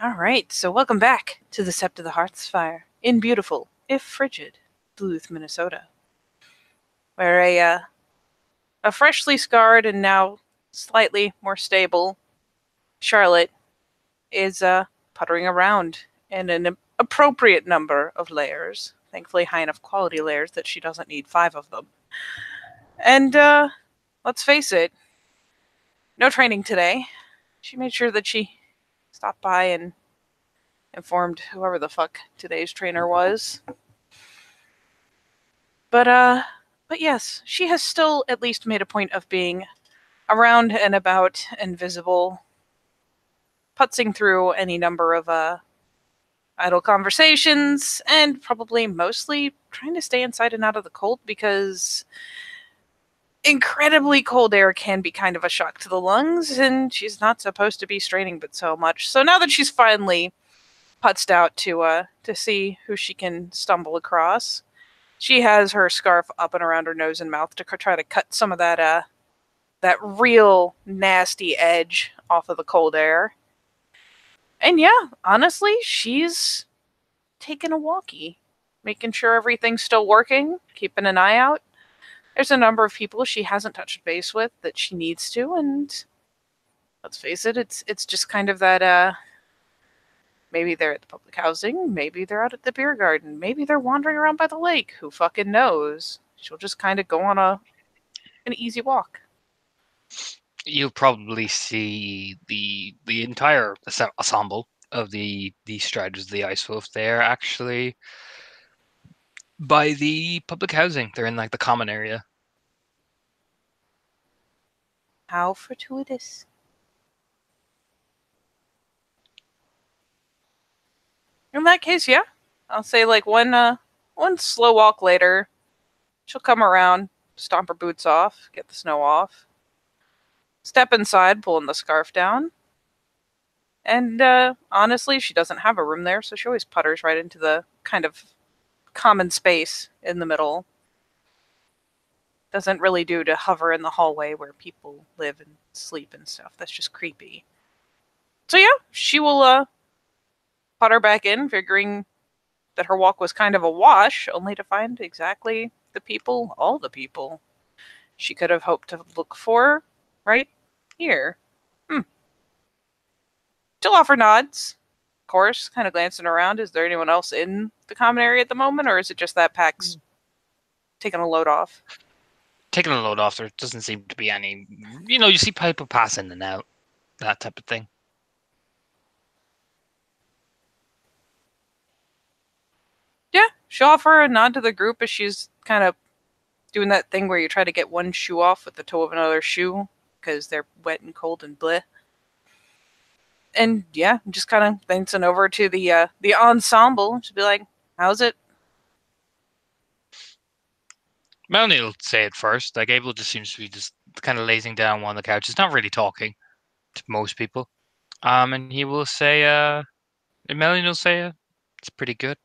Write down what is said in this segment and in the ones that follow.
All right, so welcome back to the Sept of the Hearthfire in beautiful, if frigid, Duluth, Minnesota, where a freshly scarred and now slightly more stable Charlotte is puttering around in an appropriate number of layers. Thankfully, high enough quality layers that she doesn't need 5 of them. And let's face it, no training today. She made sure that she stopped by and informed whoever the fuck today's trainer was. But yes, she has still at least made a point of being around and about and visible, putzing through any number of idle conversations, and probably mostly trying to stay inside and out of the cold because incredibly cold air can be kind of a shock to the lungs, and she's not supposed to be straining but so much. So now that she's finally putzed out to see who she can stumble across, she has her scarf up and around her nose and mouth to try to cut some of that real nasty edge off of the cold air. And yeah, honestly, she's taking a walkie, making sure everything's still working, keeping an eye out. There's a number of people she hasn't touched base with that she needs to, and let's face it, it's just kind of that maybe they're at the public housing, maybe they're out at the beer garden, maybe they're wandering around by the lake, who fucking knows. She'll just kind of go on an easy walk. You'll probably see the entire ensemble of the Striders of the Ice Wolf there actually by the public housing. They're in like the common area. How fortuitous. In that case, yeah. I'll say like one slow walk later, she'll come around, stomp her boots off, get the snow off, step inside, pulling the scarf down. And honestly, she doesn't have a room there, so she always putters right into the kind of common space in the middle. Doesn't really do to hover in the hallway where people live and sleep and stuff. That's just creepy. So yeah, she will putter back in, figuring that her walk was kind of a wash, only to find exactly the people, all the people, she could have hoped to look for right here. She'll offer nods, of course, kind of glancing around. Is there anyone else in the common area at the moment, or is it just that pack's taking a load off? Taking a load off, there doesn't seem to be any. You see people pass in and out, that type of thing. Yeah, she'll offer a nod to the group as she's kind of doing that thing where you try to get one shoe off with the toe of another shoe because they're wet and cold and bleh. And yeah, just kind of glancing over to the ensemble. She'll be like, "How's it?" Melanie will say it first. Like Abel just seems to be just kind of lazing down on the couch. He's not really talking to most people. And he will say, and Melanie will say, it's pretty good.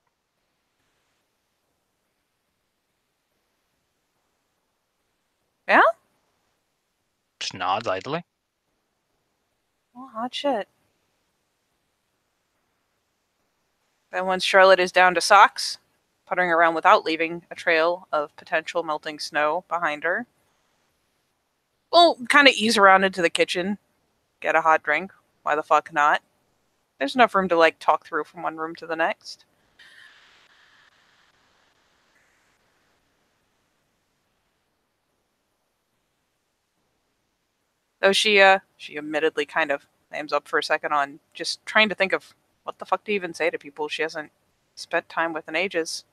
Yeah? Just nods idly. Well, hot shit. Then once Charlotte is down to socks, puttering around without leaving a trail of potential melting snow behind her, we'll kind of ease around into the kitchen, get a hot drink. Why the fuck not? There's enough room to like talk through from one room to the next. Though she admittedly kind of lambs up for a second on just trying to think of what the fuck to even say to people she hasn't spent time with in ages.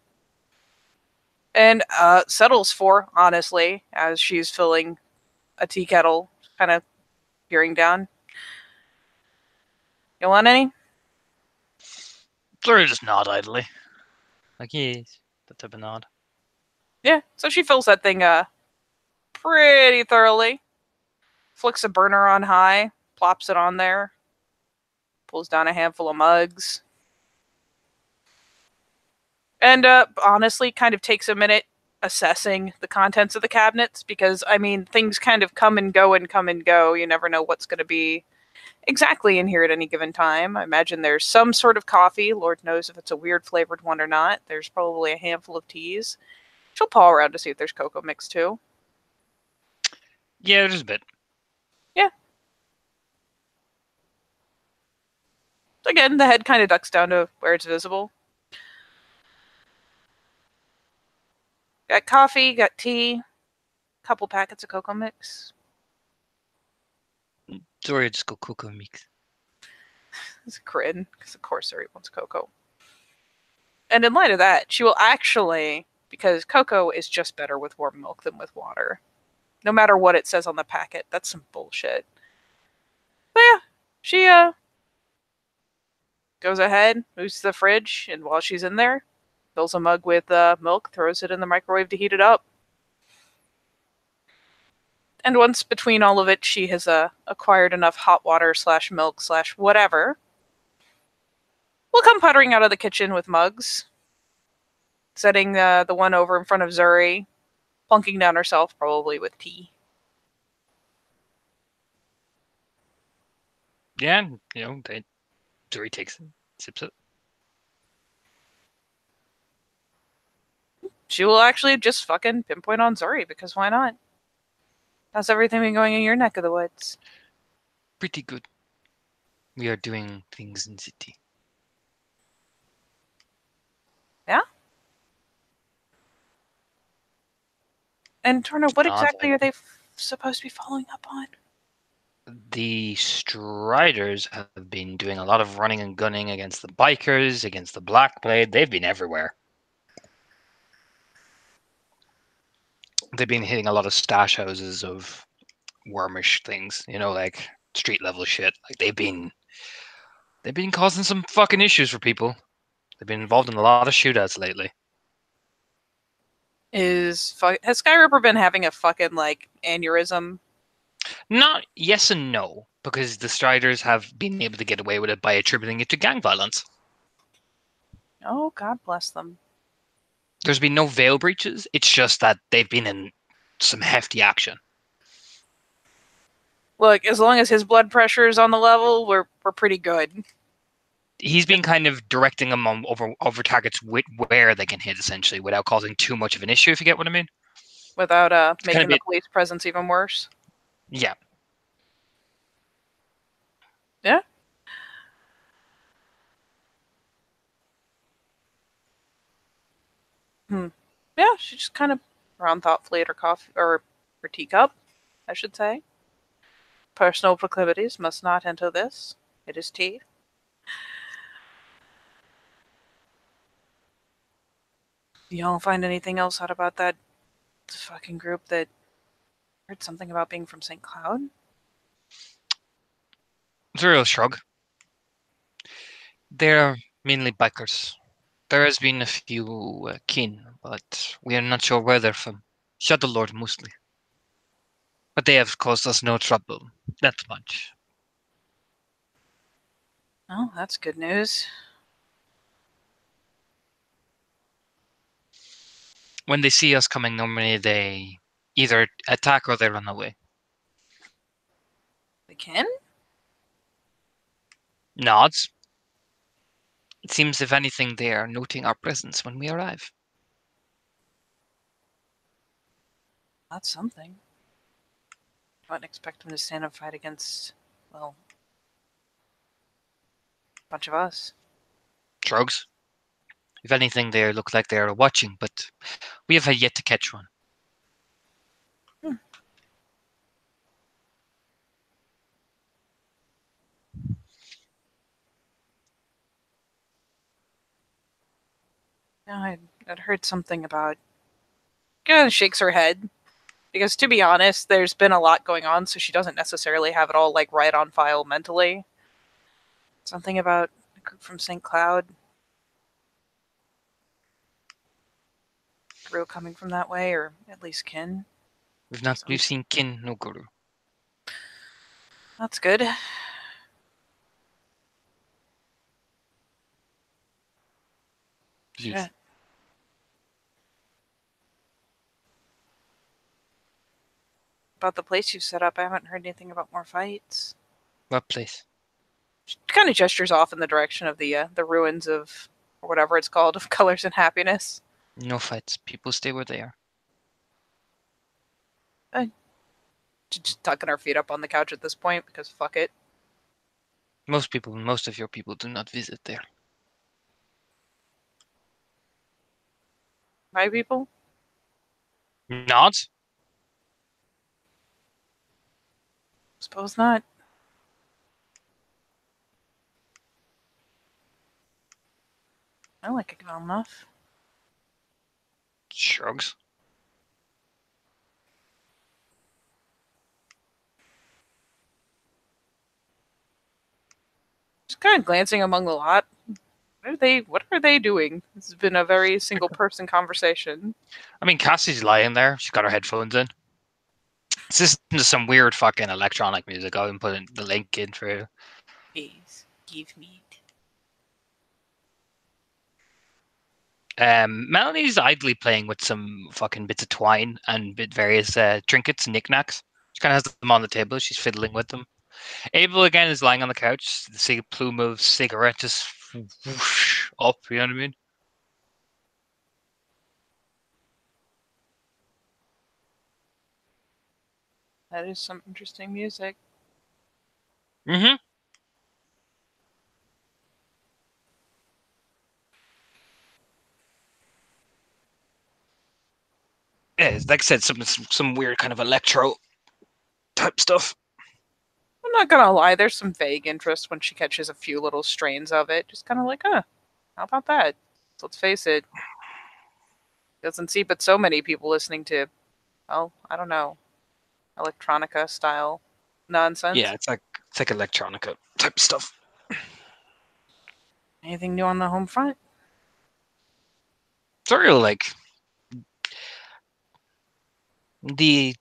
And settles for, honestly, as she's filling a tea kettle, kind of peering down. You want any? Flurry just nod idly. Like, yes, that type of nod. Yeah, so she fills that thing pretty thoroughly. Flicks a burner on high, plops it on there, pulls down a handful of mugs. And honestly, kind of takes a minute assessing the contents of the cabinets because, I mean, things kind of come and go and come and go. You never know what's going to be exactly in here at any given time. I imagine there's some sort of coffee. Lord knows if it's a weird flavored one or not. There's probably a handful of teas. She'll paw around to see if there's cocoa mix too. Yeah, there's a bit. Yeah. Again, the head kind of ducks down to where it's visible. Got coffee, got tea, couple packets of cocoa mix. Sorry, just go cocoa mix. It's a crin, because of course Zuri wants cocoa. And in light of that, she will actually, because cocoa is just better with warm milk than with water. No matter what it says on the packet, that's some bullshit. But yeah, she goes ahead, moves to the fridge, and while she's in there, fills a mug with milk, throws it in the microwave to heat it up. And once between all of it, she has acquired enough hot water / milk / whatever. We'll come puttering out of the kitchen with mugs, setting the one over in front of Zuri, plunking down herself, probably with tea. Yeah, Zuri takes it, sips it. She will actually just fucking pinpoint on Zuri, because why not? How's everything been going in your neck of the woods? Pretty good. We are doing things in city. Yeah? And Torno, what exactly are they supposed to be following up on? The Striders have been doing a lot of running and gunning against the bikers, against the Black Blade. They've been everywhere. They've been hitting a lot of stash houses of wormish things, like street level shit. Like they've been causing some fucking issues for people. They've been involved in a lot of shootouts lately. Has Skyripper been having a fucking aneurysm? Not yes and no, because the Striders have been able to get away with it by attributing it to gang violence. Oh, God bless them. There's been no veil breaches. It's just that they've been in some hefty action. Look, as long as his blood pressure is on the level, we're pretty good. He's been kind of directing them on over targets where they can hit, essentially, without causing too much of an issue, if you get what I mean. Without making the police presence even worse. Yeah. Yeah. Yeah, she just kind of ran thoughtfully at her coffee, or her teacup, I should say. Personal proclivities must not enter this. It is tea. Y'all find anything else out about that fucking group that heard something about being from St. Cloud? Zero shrug. They're mainly bikers. There has been a few kin, but we are not sure where they're from. Shadow Lord mostly. But they have caused us no trouble. That much. Oh, that's good news. When they see us coming, normally they either attack or they run away. They can? Nods. It seems, if anything, they are noting our presence when we arrive. That's something. I wouldn't expect them to stand and fight against, well, a bunch of us. Shrugs. If anything, they look like they are watching, but we have yet to catch one. Yeah, I'd heard something about. Kind of shakes her head. Because to be honest, there's been a lot going on, so she doesn't necessarily have it all right on file mentally. Something about a group from St. Cloud. Guru coming from that way, or at least kin. We've seen kin, no guru. That's good. Yes. Shit. About the place you've set up, I haven't heard anything about more fights. What place? She kind of gestures off in the direction of the ruins of, or whatever it's called, of Colors and Happiness. No fights. People stay where they are. Just tucking her feet up on the couch at this point because fuck it. Most of your people do not visit there. My people? Not? Suppose not. I like it well enough. Shrugs. Just kind of glancing among the lot. What are they doing? This has been a very single person conversation. I mean, Cassie's lying there. She's got her headphones in. It's listening to some weird fucking electronic music. I've been putting the link in for you. Please give me it. Melanie's idly playing with some fucking bits of twine and various trinkets and knickknacks. She kind of has them on the table. She's fiddling with them. Abel again is lying on the couch. The plume of cigarette just whoosh up. You know what I mean? That is some interesting music. Mm-hmm. Yeah, like I said, some weird kind of electro type stuff. I'm not gonna lie, there's some vague interest when she catches a few little strains of it. Just kind of like, how about that? Let's face it, doesn't see but so many people listening to, well, I don't know, electronica style nonsense. Yeah, it's like electronica type stuff. Anything new on the home front? Sort of like the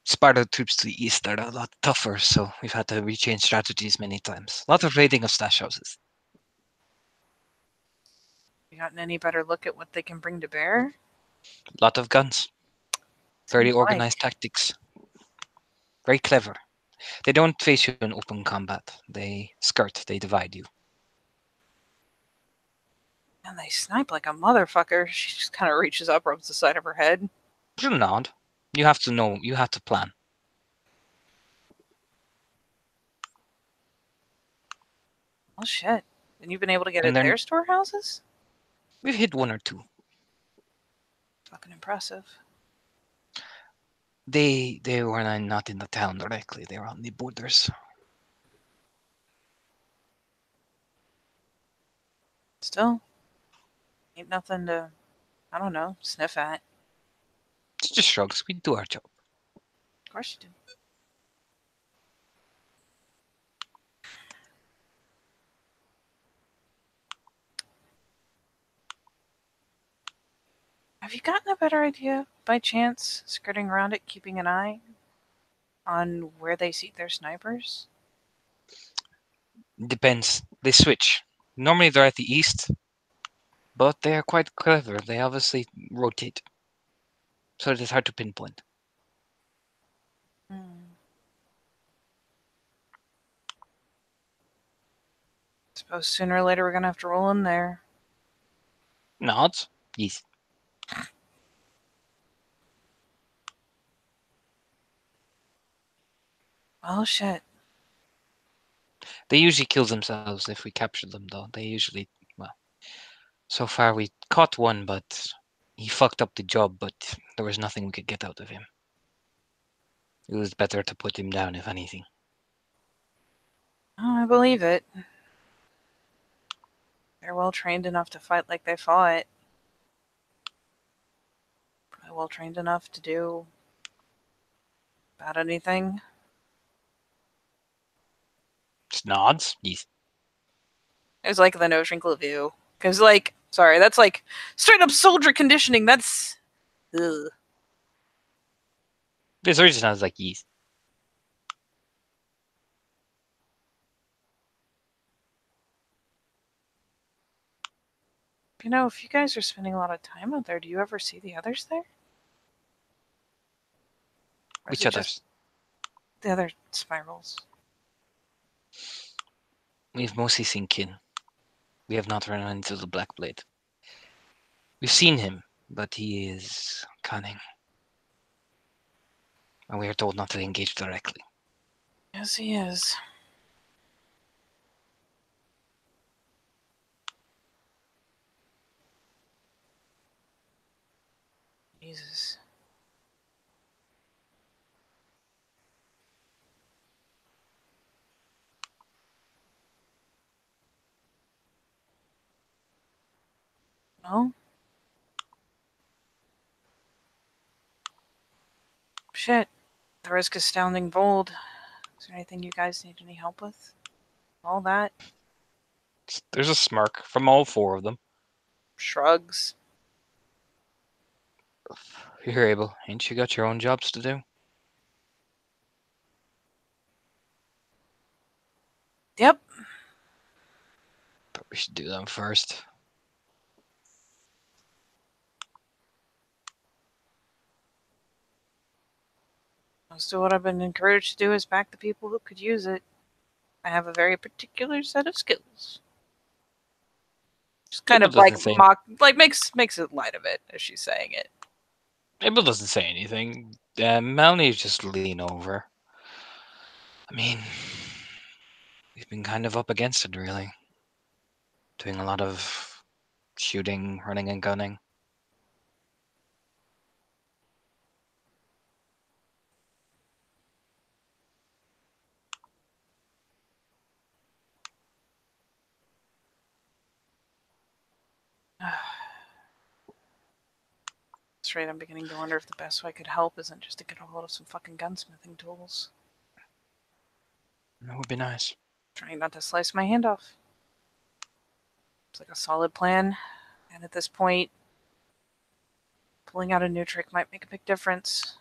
Sparta troops to the east are a lot tougher, so we've had to rechange strategies many times. A lot of raiding of stash houses. You gotten any better look at what they can bring to bear? A lot of guns. Very Seems organized like. tactics. Very clever. They don't face you in open combat. They skirt, they divide you. And they snipe like a motherfucker. She just kind of reaches up, rubs the side of her head. You're not. You have to know, you have to plan. Oh shit. And you've been able to get And at then their storehouses? we've hit one or two. Fucking impressive. They were not in the town directly, they were on the borders. Still, ain't nothing to, I don't know, sniff at. It's just shrugs, we do our job. Of course you do. Have you gotten a better idea, by chance, skirting around it, keeping an eye on where they seat their snipers? Depends. They switch. Normally they're at the east, but they are quite clever. They obviously rotate. So it is hard to pinpoint. Suppose sooner or later we're gonna have to roll in there. Not? Yes. Oh shit. They usually kill themselves if we capture them, though. They usually, well, so far we caught one, but he fucked up the job, but there was nothing we could get out of him. It was better to put him down, if anything. Oh, I believe it. They're well trained enough to fight like they fought. Probably well trained enough to do about anything. Just nods? Yes. It was like the no wrinkle view. Because, like, sorry, that's like straight up soldier conditioning. That's. Ugh. This original is like, yes. You know, if you guys are spending a lot of time out there, do you ever see the others there? Or is Which it others? just the other spirals? We've mostly seen Kin. We have not run into the Black Blade. We've seen him, but he is cunning. And we are told not to engage directly. Yes, he is. Jesus. Well, shit. The risk is sounding bold. Is there anything you guys need any help with? All that? There's a smirk from all four of them. Shrugs. You're able. Ain't you got your own jobs to do? Yep. But we should do them first. Most of what I've been encouraged to do is back the people who could use it. I have a very particular set of skills. Just kind Abel of like doesn't say. makes it light of it as she's saying it. Abel doesn't say anything. Melanie just lean over. I mean, we've been kind of up against it, really. Doing a lot of shooting, running, and gunning. That's right, I'm beginning to wonder if the best way I could help isn't just to get a hold of some fucking gunsmithing tools. That would be nice. Trying not to slice my hand off. It's like a solid plan, and at this point, pulling out a new trick might make a big difference.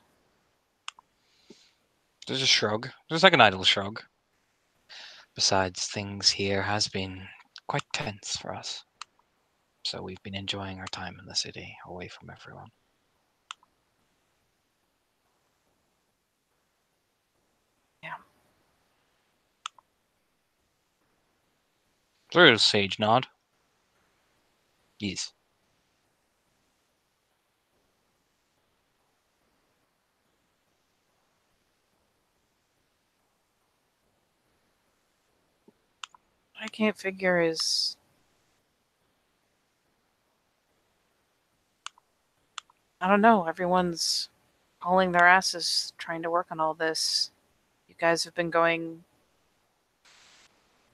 There's a shrug. There's like an idle shrug. Besides, things here has been quite tense for us. So we've been enjoying our time in the city, away from everyone. Yeah. There's a sage nod. Yes. What I can't figure is... I don't know, everyone's hauling their asses trying to work on all this. You guys have been going,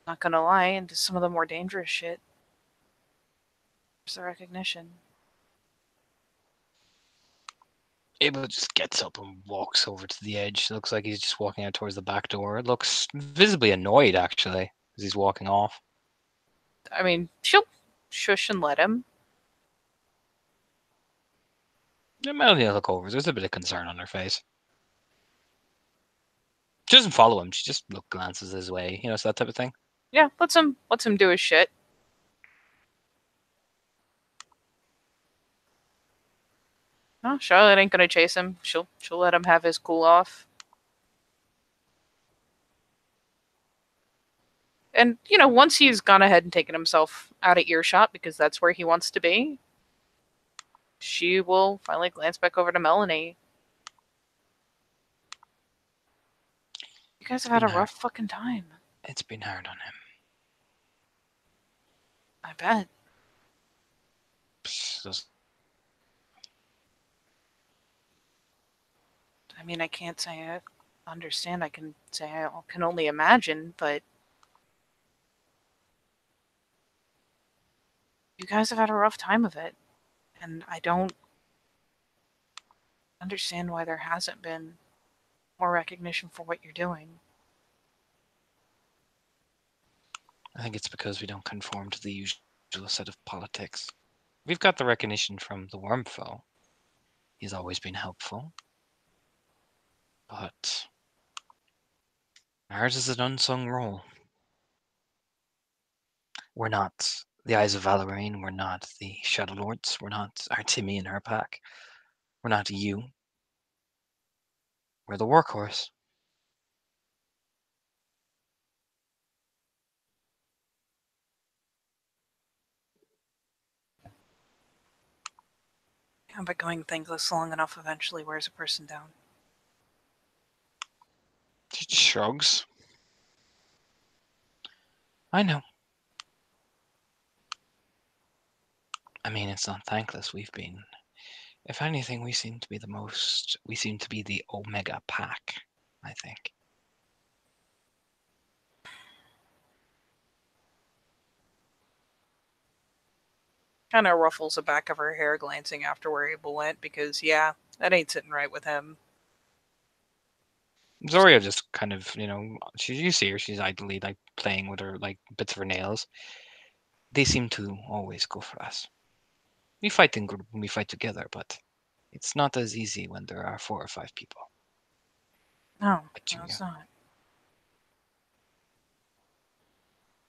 not gonna lie, into some of the more dangerous shit. Where's the recognition? Abel just gets up and walks over to the edge. It looks like he's just walking out towards the back door. It looks visibly annoyed, actually, as he's walking off. I mean, she'll shush and let him. Yeah, Melanie will look over. There's a bit of concern on her face. She doesn't follow him. She just glances his way. You know, it's that type of thing. Yeah, lets him do his shit. No, Charlotte ain't gonna chase him. She'll let him have his cool off. And, you know, once he's gone ahead and taken himself out of earshot because that's where he wants to be, she will finally glance back over to Melanie. You guys have had a rough fucking time. It's been hard on him. I bet. I mean, I can't say I understand. I can say I can only imagine, but you guys have had a rough time of it. And I don't understand why there hasn't been more recognition for what you're doing. I think it's because we don't conform to the usual set of politics. We've got the recognition from the Wormfoe. He's always been helpful. But ours is an unsung role. We're not the Eyes of Valorine. We're not the Shadow Lords. We're not Artemi and her pack. We're not you. We're the workhorse. But going thankless long enough eventually wears a person down. She just shrugs. I know. I mean, it's not thankless. We've been, if anything, we seem to be the Omega Pack, I think. Kind of ruffles the back of her hair, glancing after where Abel went, because, yeah, that ain't sitting right with him. Zoria just kind of, you see her, she's idly, like, playing with her, like, bits of her nails. They seem to always go for us. We fight in group when we fight together, but it's not as easy when there are 4 or 5 people. No, it's not.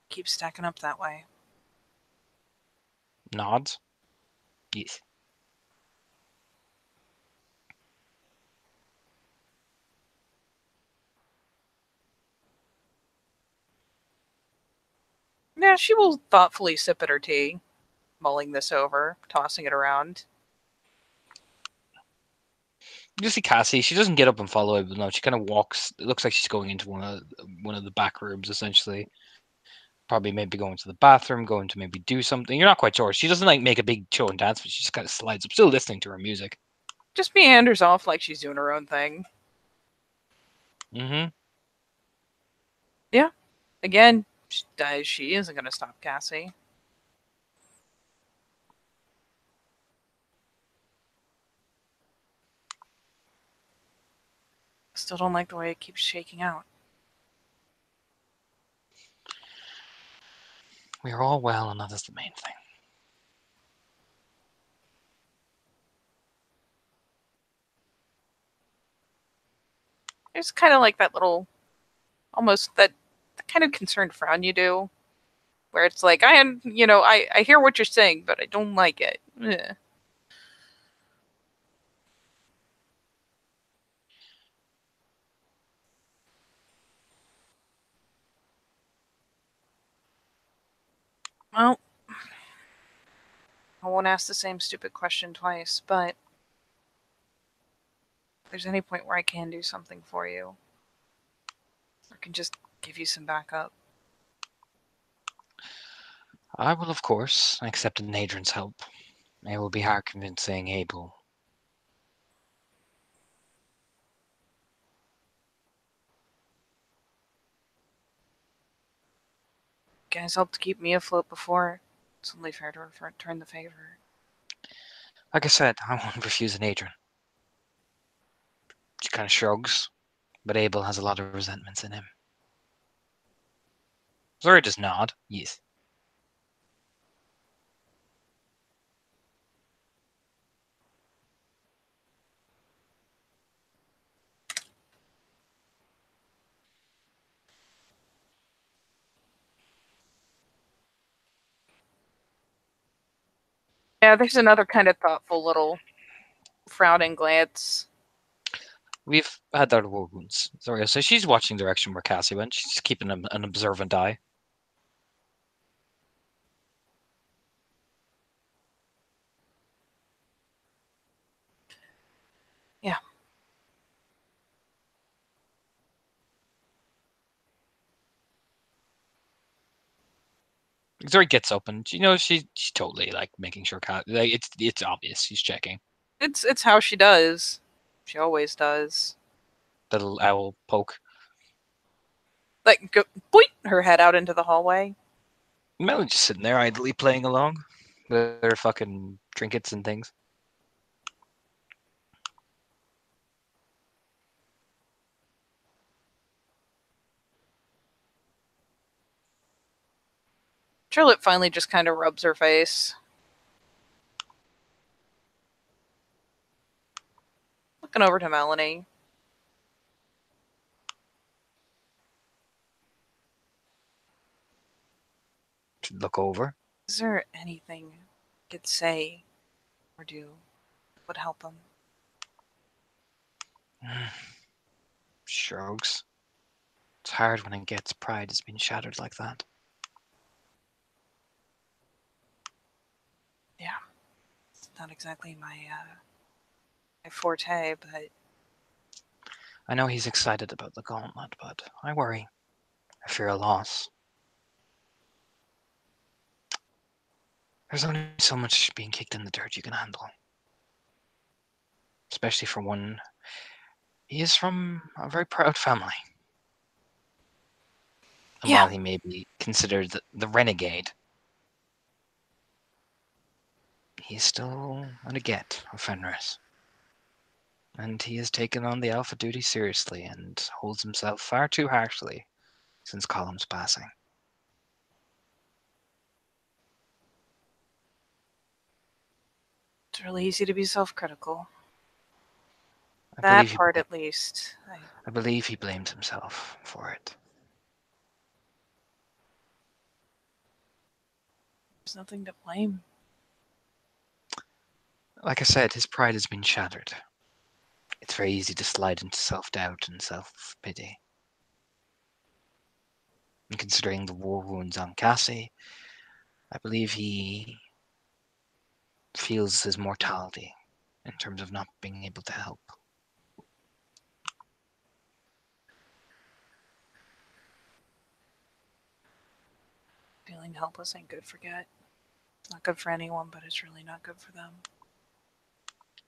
Keep stacking up that way. Nods. Yes. Yeah, she will thoughtfully sip at her tea, mulling this over, tossing it around. You see Cassie. She doesn't get up and follow it, but no, she kind of walks. It looks like she's going into one of the back rooms, essentially. Probably maybe going to the bathroom, going to maybe do something. You're not quite sure. She doesn't like make a big show and dance, but she just kind of slides up, still listening to her music. Just meanders off like she's doing her own thing. Mm-hmm. Yeah. Again, she isn't going to stop Cassie. Still don't like the way it keeps shaking out. We're all well, and that is the main thing. It's kind of like that little, almost that kind of concerned frown you do, where it's like, I hear what you're saying, but I don't like it. Ugh. Well, I won't ask the same stupid question twice, but if there's any point where I can do something for you, or can just give you some backup. I will, of course, accept Nadrin's help. It will be hard convincing Abel. You guys helped keep me afloat before. It's only fair to return the favor. Like I said, I won't refuse Nadrin. She kind of shrugs, but Abel has a lot of resentments in him. Zora does nod. Yes. Yeah, there's another kind of thoughtful little frowning glance. We've had our war wounds. Zoria, so she's watching the direction where Cassie went. She's just keeping an observant eye. Yeah. Zori gets up and she's totally like making sure it's obvious she's checking. It's how she does. She always does. The little owl poke. Like, go, boink, her head out into the hallway. Melon just sitting there idly playing along with her fucking trinkets and things. Charlotte finally just kind of rubs her face. Looking over to Melanie. She'd look over. Is there anything you could say or do that would help him? Shrugs. It's hard when it gets pride has been shattered like that. Yeah. not exactly my forte, but I know he's excited about the gauntlet, but I worry. I fear a loss. There's only so much being kicked in the dirt you can handle. Especially for one. He is from a very proud family. And yeah. while he may be considered the renegade, he's still a get of Fenris. And he has taken on the alpha duty seriously and holds himself far too harshly since Column's passing. It's really easy to be self-critical. I That believe he part, at least. I believe he blamed himself for it. There's nothing to blame. Like I said, his pride has been shattered. It's very easy to slide into self-doubt and self-pity. And considering the war wounds on Cassie, I believe he feels his mortality in terms of not being able to help. Feeling helpless ain't good for Get. It's not good for anyone, but it's really not good for them.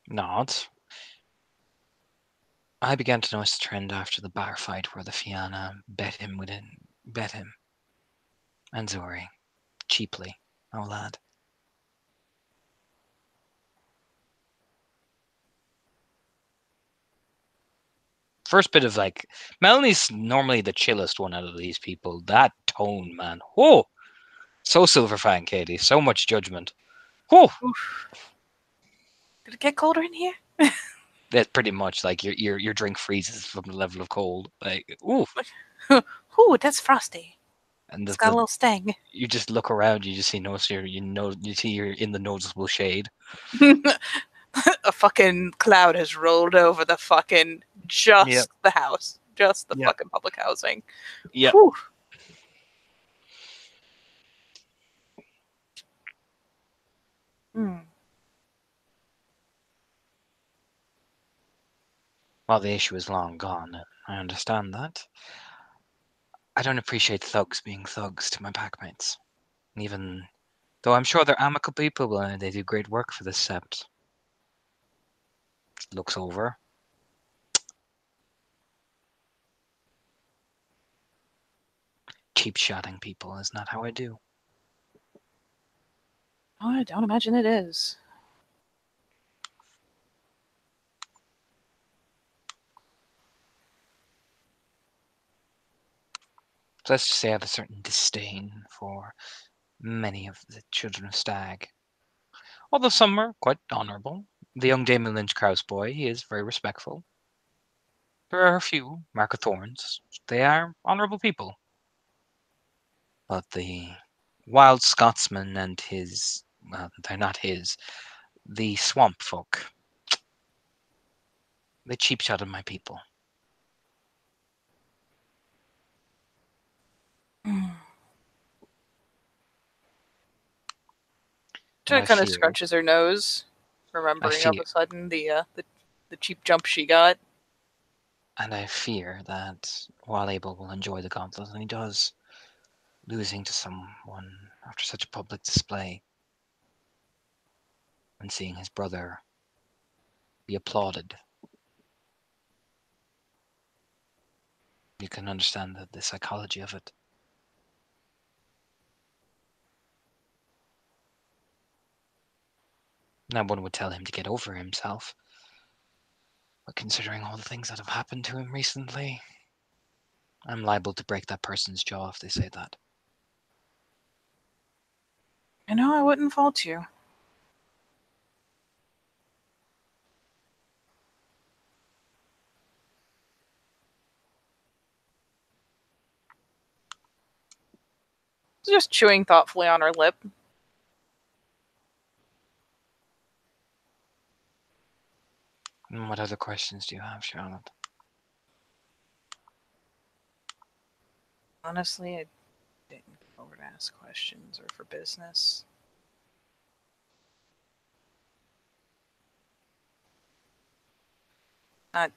Nods. I began to notice a trend after the bar fight where the Fianna bet him and Zori cheaply. Oh lad. First bit of like Melanie's normally the chillest one out of these people. That tone, man. Whoa. So Silverfang, Katie. So much judgment. Whoa. Oof. Did it get colder in here? That's pretty much like your drink freezes from the level of cold. Like, ooh. Ooh, that's frosty. And It's got a little sting. you just look around, you just see you see you're in the noticeable shade. A fucking cloud has rolled over the fucking the house. Just the fucking public housing. Yeah. Well, the issue is long gone. I understand that. I don't appreciate thugs being thugs to my packmates. Even though I'm sure they're amicable people and they do great work for this sept. Looks over. Cheap shotting people is not how I do. Oh, I don't imagine it is. So let's just say I have a certain disdain for many of the children of Stag. Although some are quite honourable. The young Damon Lynch Krause boy, he is very respectful. There are a few, Mark of Thorns. They are honourable people. But the wild Scotsman and his, well, they're not his, the swamp folk, they cheap shotted my people. Jenna kind of scrunches her nose, remembering all of a sudden the cheap jump she got. And I fear that while Abel will enjoy the gauntlet, and he does, losing to someone after such a public display and seeing his brother be applauded, you can understand the psychology of it. Now one would tell him to get over himself, but considering all the things that have happened to him recently, I'm liable to break that person's jaw if they say that. I know, I wouldn't fault you. Just chewing thoughtfully on her lip. And what other questions do you have, Charlotte? Honestly, I didn't come over to ask questions or for business. Not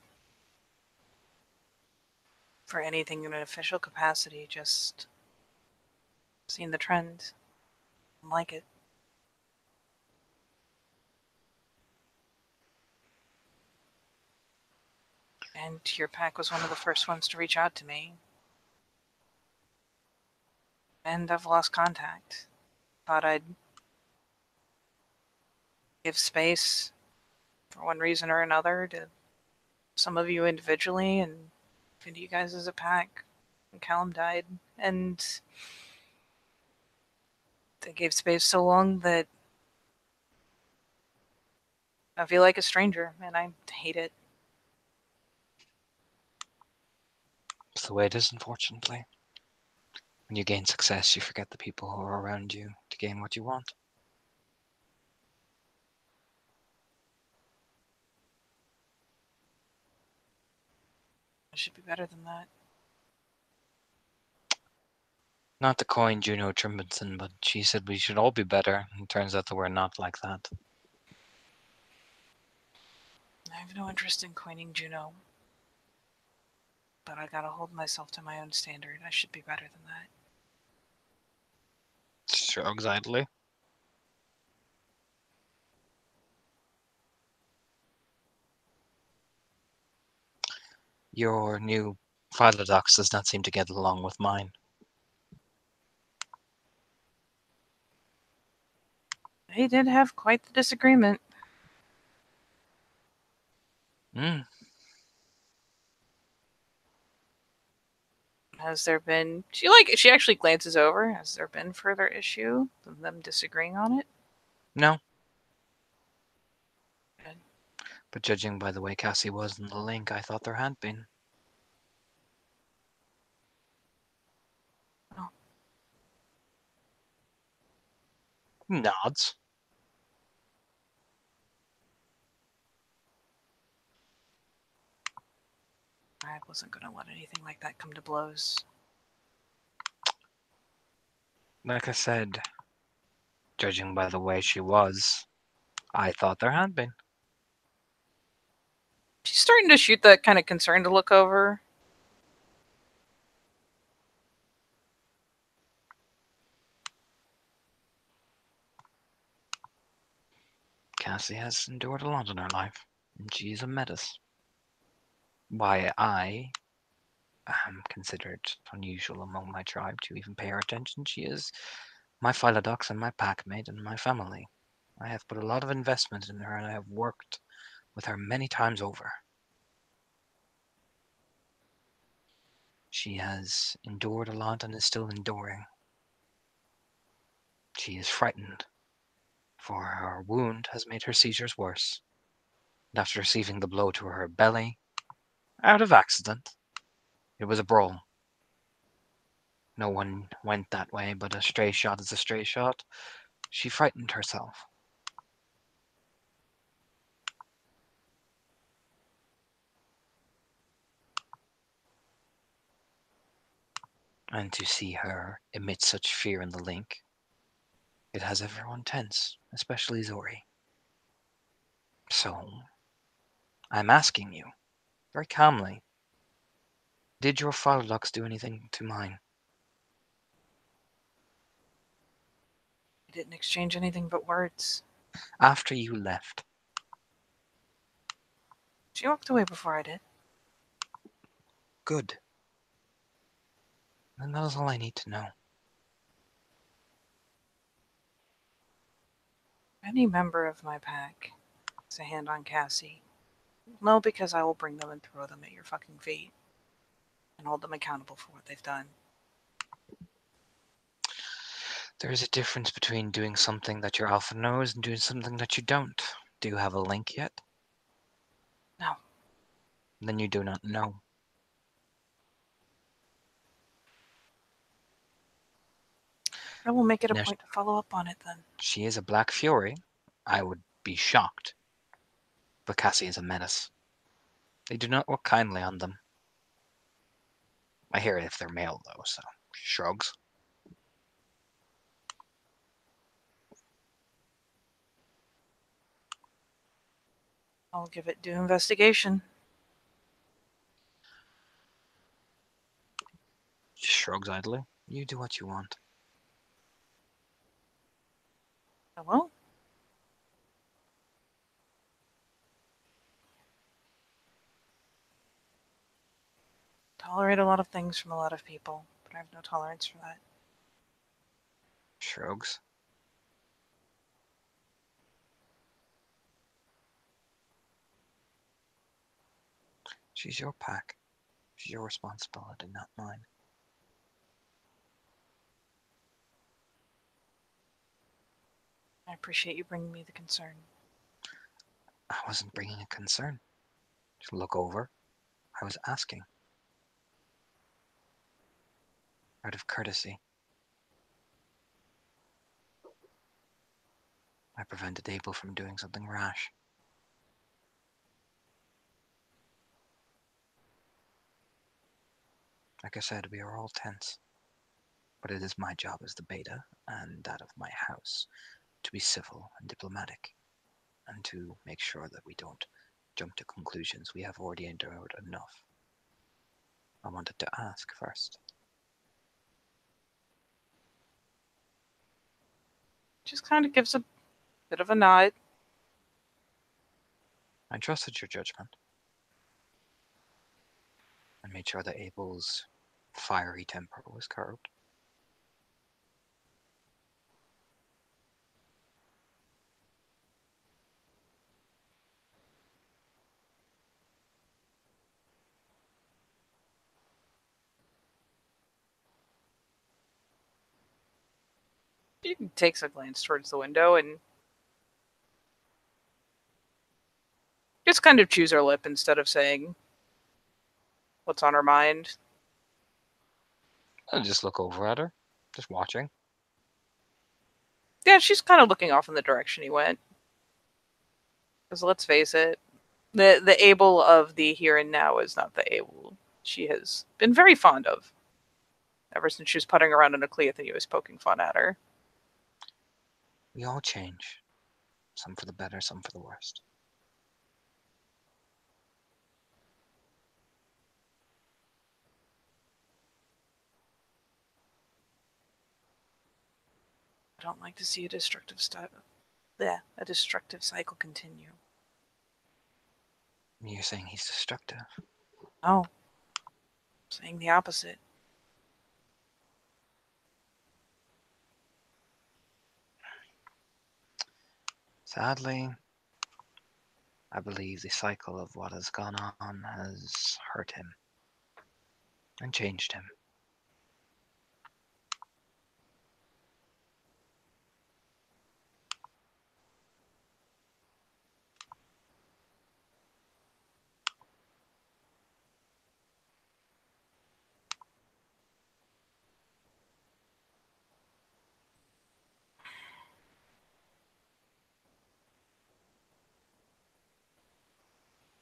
for anything in an official capacity, just seeing the trend. I like it. And your pack was one of the first ones to reach out to me. And I've lost contact. Thought I'd give space for one reason or another to some of you individually and into you guys as a pack. And Callum died. And they gave space so long that I feel like a stranger, and I hate it. It's the way it is, unfortunately. When you gain success, you forget the people who are around you to gain what you want. I should be better than that. Not to coin Juno Trimbenson, but she said we should all be better, and it turns out that we're not like that. I have no interest in coining Juno. But I gotta hold myself to my own standard. I should be better than that. Shrugs idly. Your new Philodox does not seem to get along with mine. They did have quite the disagreement. Hmm. Has there been... She actually glances over. Has there been further issue than them disagreeing on it? No. Good. But judging by the way Cassie was in the link, I thought there had been. Oh. Nods. I wasn't gonna let anything like that come to blows. Like I said, judging by the way she was, I thought there had been. She's starting to shoot that kind of concerned look over. Cassie has endured a lot in her life, and she's a menace. Why I am considered unusual among my tribe to even pay her attention. She is my Philodox and my packmate and my family. I have put a lot of investment in her, and I have worked with her many times over. She has endured a lot and is still enduring. She is frightened, for her wound has made her seizures worse. And after receiving the blow to her belly, out of accident, it was a brawl. No one went that way, but a stray shot is a stray shot. She frightened herself. And to see her emit such fear in the link, it has everyone tense, especially Zori. So, I'm asking you, very calmly, did your Philodox do anything to mine? We didn't exchange anything but words. After you left? She walked away before I did. Good. Then that is all I need to know. Any member of my pack has a hand on Cassie. No, because I will bring them and throw them at your fucking feet. And hold them accountable for what they've done. There is a difference between doing something that your alpha knows and doing something that you don't. Do you have a link yet? No. Then you do not know. I will make it a Now, point to follow up on it then. she is a Black Fury. I would be shocked. But Cassie is a menace. They do not look kindly on them. I hear it if they're male, though, so shrugs. I'll give it due investigation. She shrugs idly. You do what you want. Well, tolerate a lot of things from a lot of people, but I have no tolerance for that. Shrugs. She's your pack. She's your responsibility, not mine. I appreciate you bringing me the concern. I wasn't bringing a concern. Just look over. I was asking. Out of courtesy. I prevented Abel from doing something rash. Like I said, we are all tense. But it is my job as the beta, and that of my house, to be civil and diplomatic, and to make sure that we don't jump to conclusions we have already endured enough. I wanted to ask first. Just kind of gives a bit of a nod. I trusted your judgment. I made sure that Abel's fiery temper was curbed. She takes a glance towards the window and just kind of chews her lip instead of saying what's on her mind. I just look over at her, just watching. Yeah, she's kind of looking off in the direction he went. Because let's face it, the Abel of the here and now is not the Abel she has been very fond of ever since she was putting around in a Cleith and he was poking fun at her. We all change. Some for the better, some for the worst. I don't like to see a destructive cycle continue. You're saying he's destructive. No, I'm saying the opposite. Sadly, I believe the cycle of what has gone on has hurt him and changed him.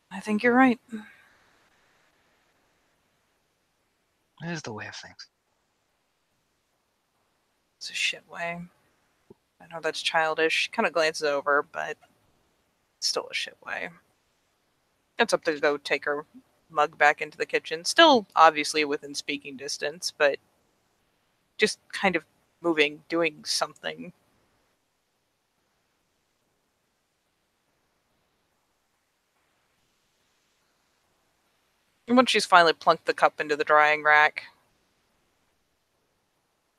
I think you're right. It is the way of things. It's a shit way. I know that's childish. She kind of glances over, but it's still a shit way. It's up to go take her mug back into the kitchen. Still obviously within speaking distance, but just kind of moving, doing something. And when she's finally plunked the cup into the drying rack,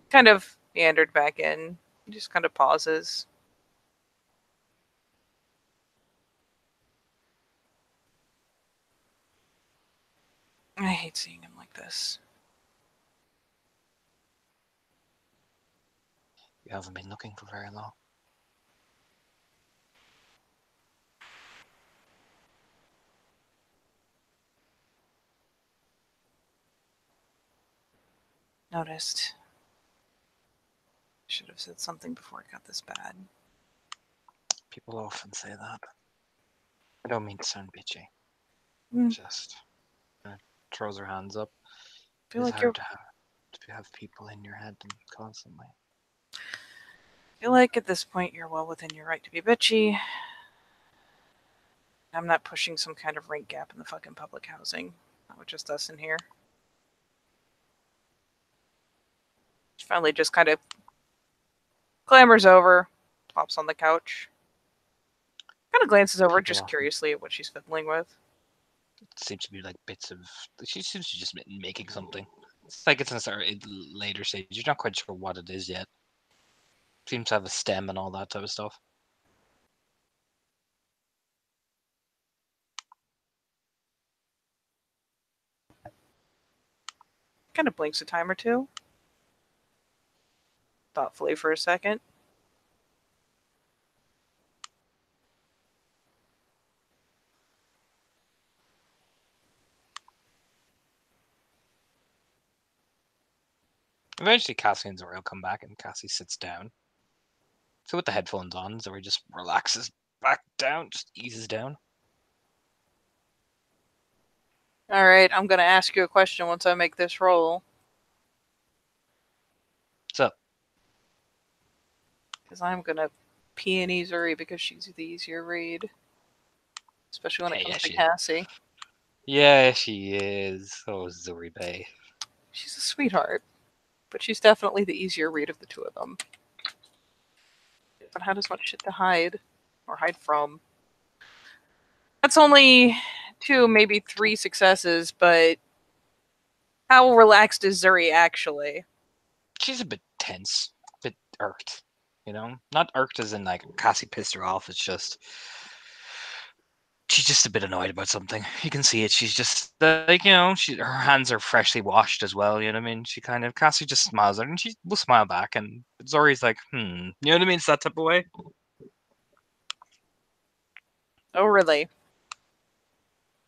kind of meandered back in, just kind of pauses. I hate seeing him like this. You haven't been looking for very long. Noticed. Should have said something before it got this bad. People often say that. I don't mean to sound bitchy. Just throws her hands up. Feel It's like you're. hard to have people in your head constantly. Feel like at this point you're well within your right to be bitchy. I'm not pushing some kind of rank gap in the fucking public housing. Not with just us in here. finally just kind of clambers over, plops on the couch, kind of glances over People just often curiously at what she's fiddling with. seems to be like bits of. She seems to just be making something. It's like it's in a sort of later stage. You're not quite sure what it is yet. Seems to have a stem and all that type of stuff. Kind of blinks a time or two, thoughtfully for a second. Eventually, Cassie and Zori come back, and Cassie sits down. So with the headphones on, Zori just relaxes back down, just eases down. All right, I'm going to ask you a question once I make this roll. What's up? Because I'm going to peony Zuri because she's the easier read. Especially when it comes to Cassie. Yeah, she is. Oh, Zori Bay. She's a sweetheart. But she's definitely the easier read of the two of them. But had as much shit to hide. Or hide from. That's only 2, maybe 3 successes, but how relaxed is Zuri actually? She's a bit tense, a bit irked. You know, not irked as in like Cassie pissed her off. It's just she's just a bit annoyed about something. You can see it. She's just like, you know, her hands are freshly washed as well. You know what I mean? Cassie just smiles at her, and she will smile back. And Zori's like, you know what I mean? It's that type of way. Oh, really?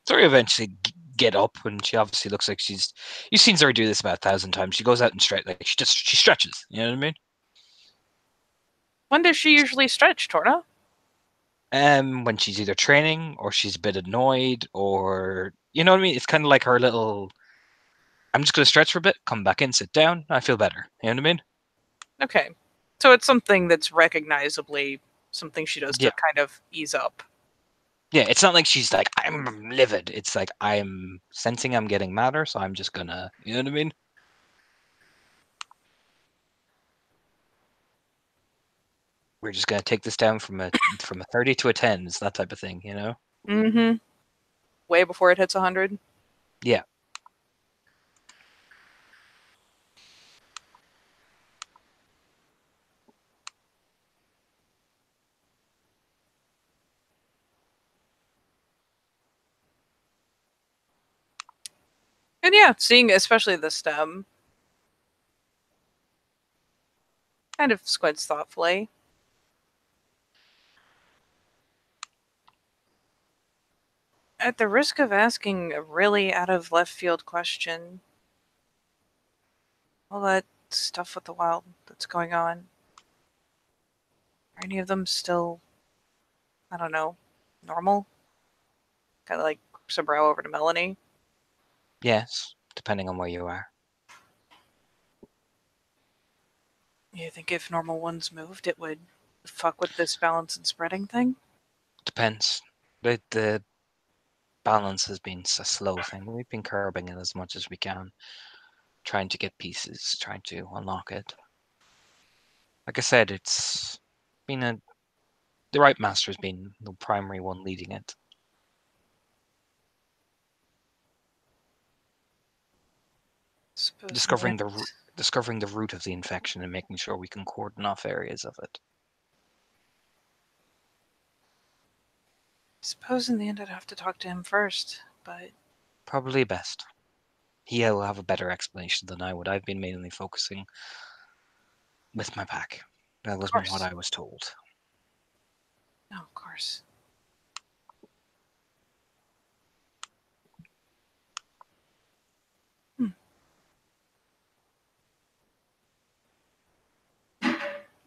Zori eventually get up, and she obviously looks like she's. You've seen Zori do this about 1,000 times. She goes out and she stretches. You know what I mean? When does she usually stretch, Torna? When she's either training or she's a bit annoyed, or you know what I mean. It's kind of like her little. I'm just gonna stretch for a bit, come back in, sit down. I feel better. You know what I mean? Okay, so it's something that's recognizably something she does to kind of ease up. Yeah, it's not like she's like, I'm livid. It's like I'm sensing I'm getting madder, so I'm just gonna, you know what I mean? We're just gonna take this down from a 30 to a 10, it's that type of thing, you know? Mm-hmm. Way before it hits 100. Yeah. And yeah, seeing especially the stem kind of squints thoughtfully. At the risk of asking a really out of left field question, all that stuff with the wild that's going on, are any of them still, I don't know, normal? Kind of like some brow over to Melanie. Yes, depending on where you are. You think if normal ones moved, it would fuck with this balance and spreading thing? Depends. The balance has been a slow thing. We've been curbing it as much as we can, trying to get pieces, trying to unlock it. Like I said, it's been the right master has been the primary one leading it. Discovering the root of the infection and making sure we can cordon off areas of it. Suppose in the end I'd have to talk to him first, but probably best. He'll have a better explanation than I would. I've been mainly focusing with my pack. That was what I was told. No, of course.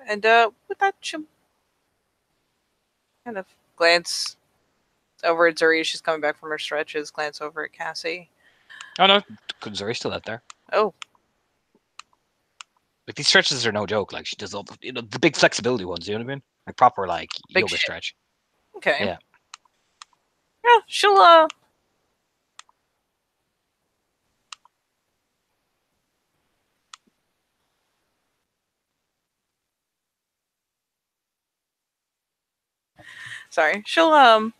And with that, she'll kind of glance over at Zuri. She's coming back from her stretches. Glance over at Cassie. Oh no, Zuri's still out there. Oh. Like these stretches are no joke. Like she does all the big flexibility ones. You know what I mean? Like proper like Big yoga shit. stretch. Okay. Yeah. Yeah, she'll Sorry. She'll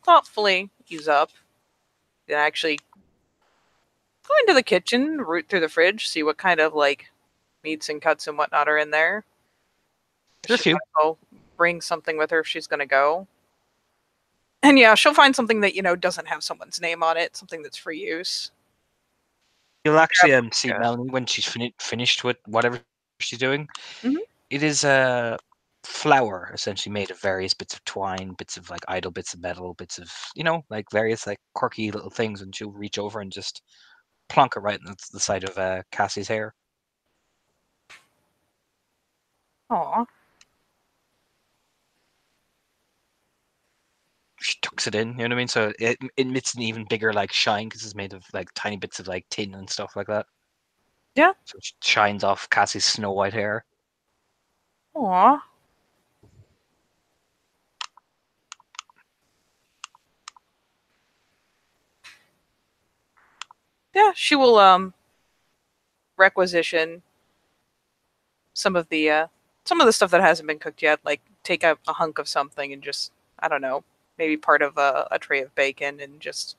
thoughtfully ease up and actually go into the kitchen, root through the fridge, see what kind of like meats and cuts and whatnot are in there. There's a She few. might go bring something with her if she's gonna go. And yeah, she'll find something that, doesn't have someone's name on it, something that's for use. You'll actually see Yeah. Melanie when she's finished with whatever she's doing. Mhm. It is a flower essentially made of various bits of twine, bits of like idle bits of metal, bits of like various like quirky little things, and she'll reach over and just plonk it right in the side of Cassie's hair. Aw. She tucks it in, you know what I mean? So it emits an even bigger like shine because it's made of like tiny bits of like tin and stuff like that. Yeah. So it shines off Cassie's snow white hair. Aw. Yeah, she will requisition some of the stuff that hasn't been cooked yet, like take a hunk of something and just, I don't know, maybe part of a tray of bacon, and just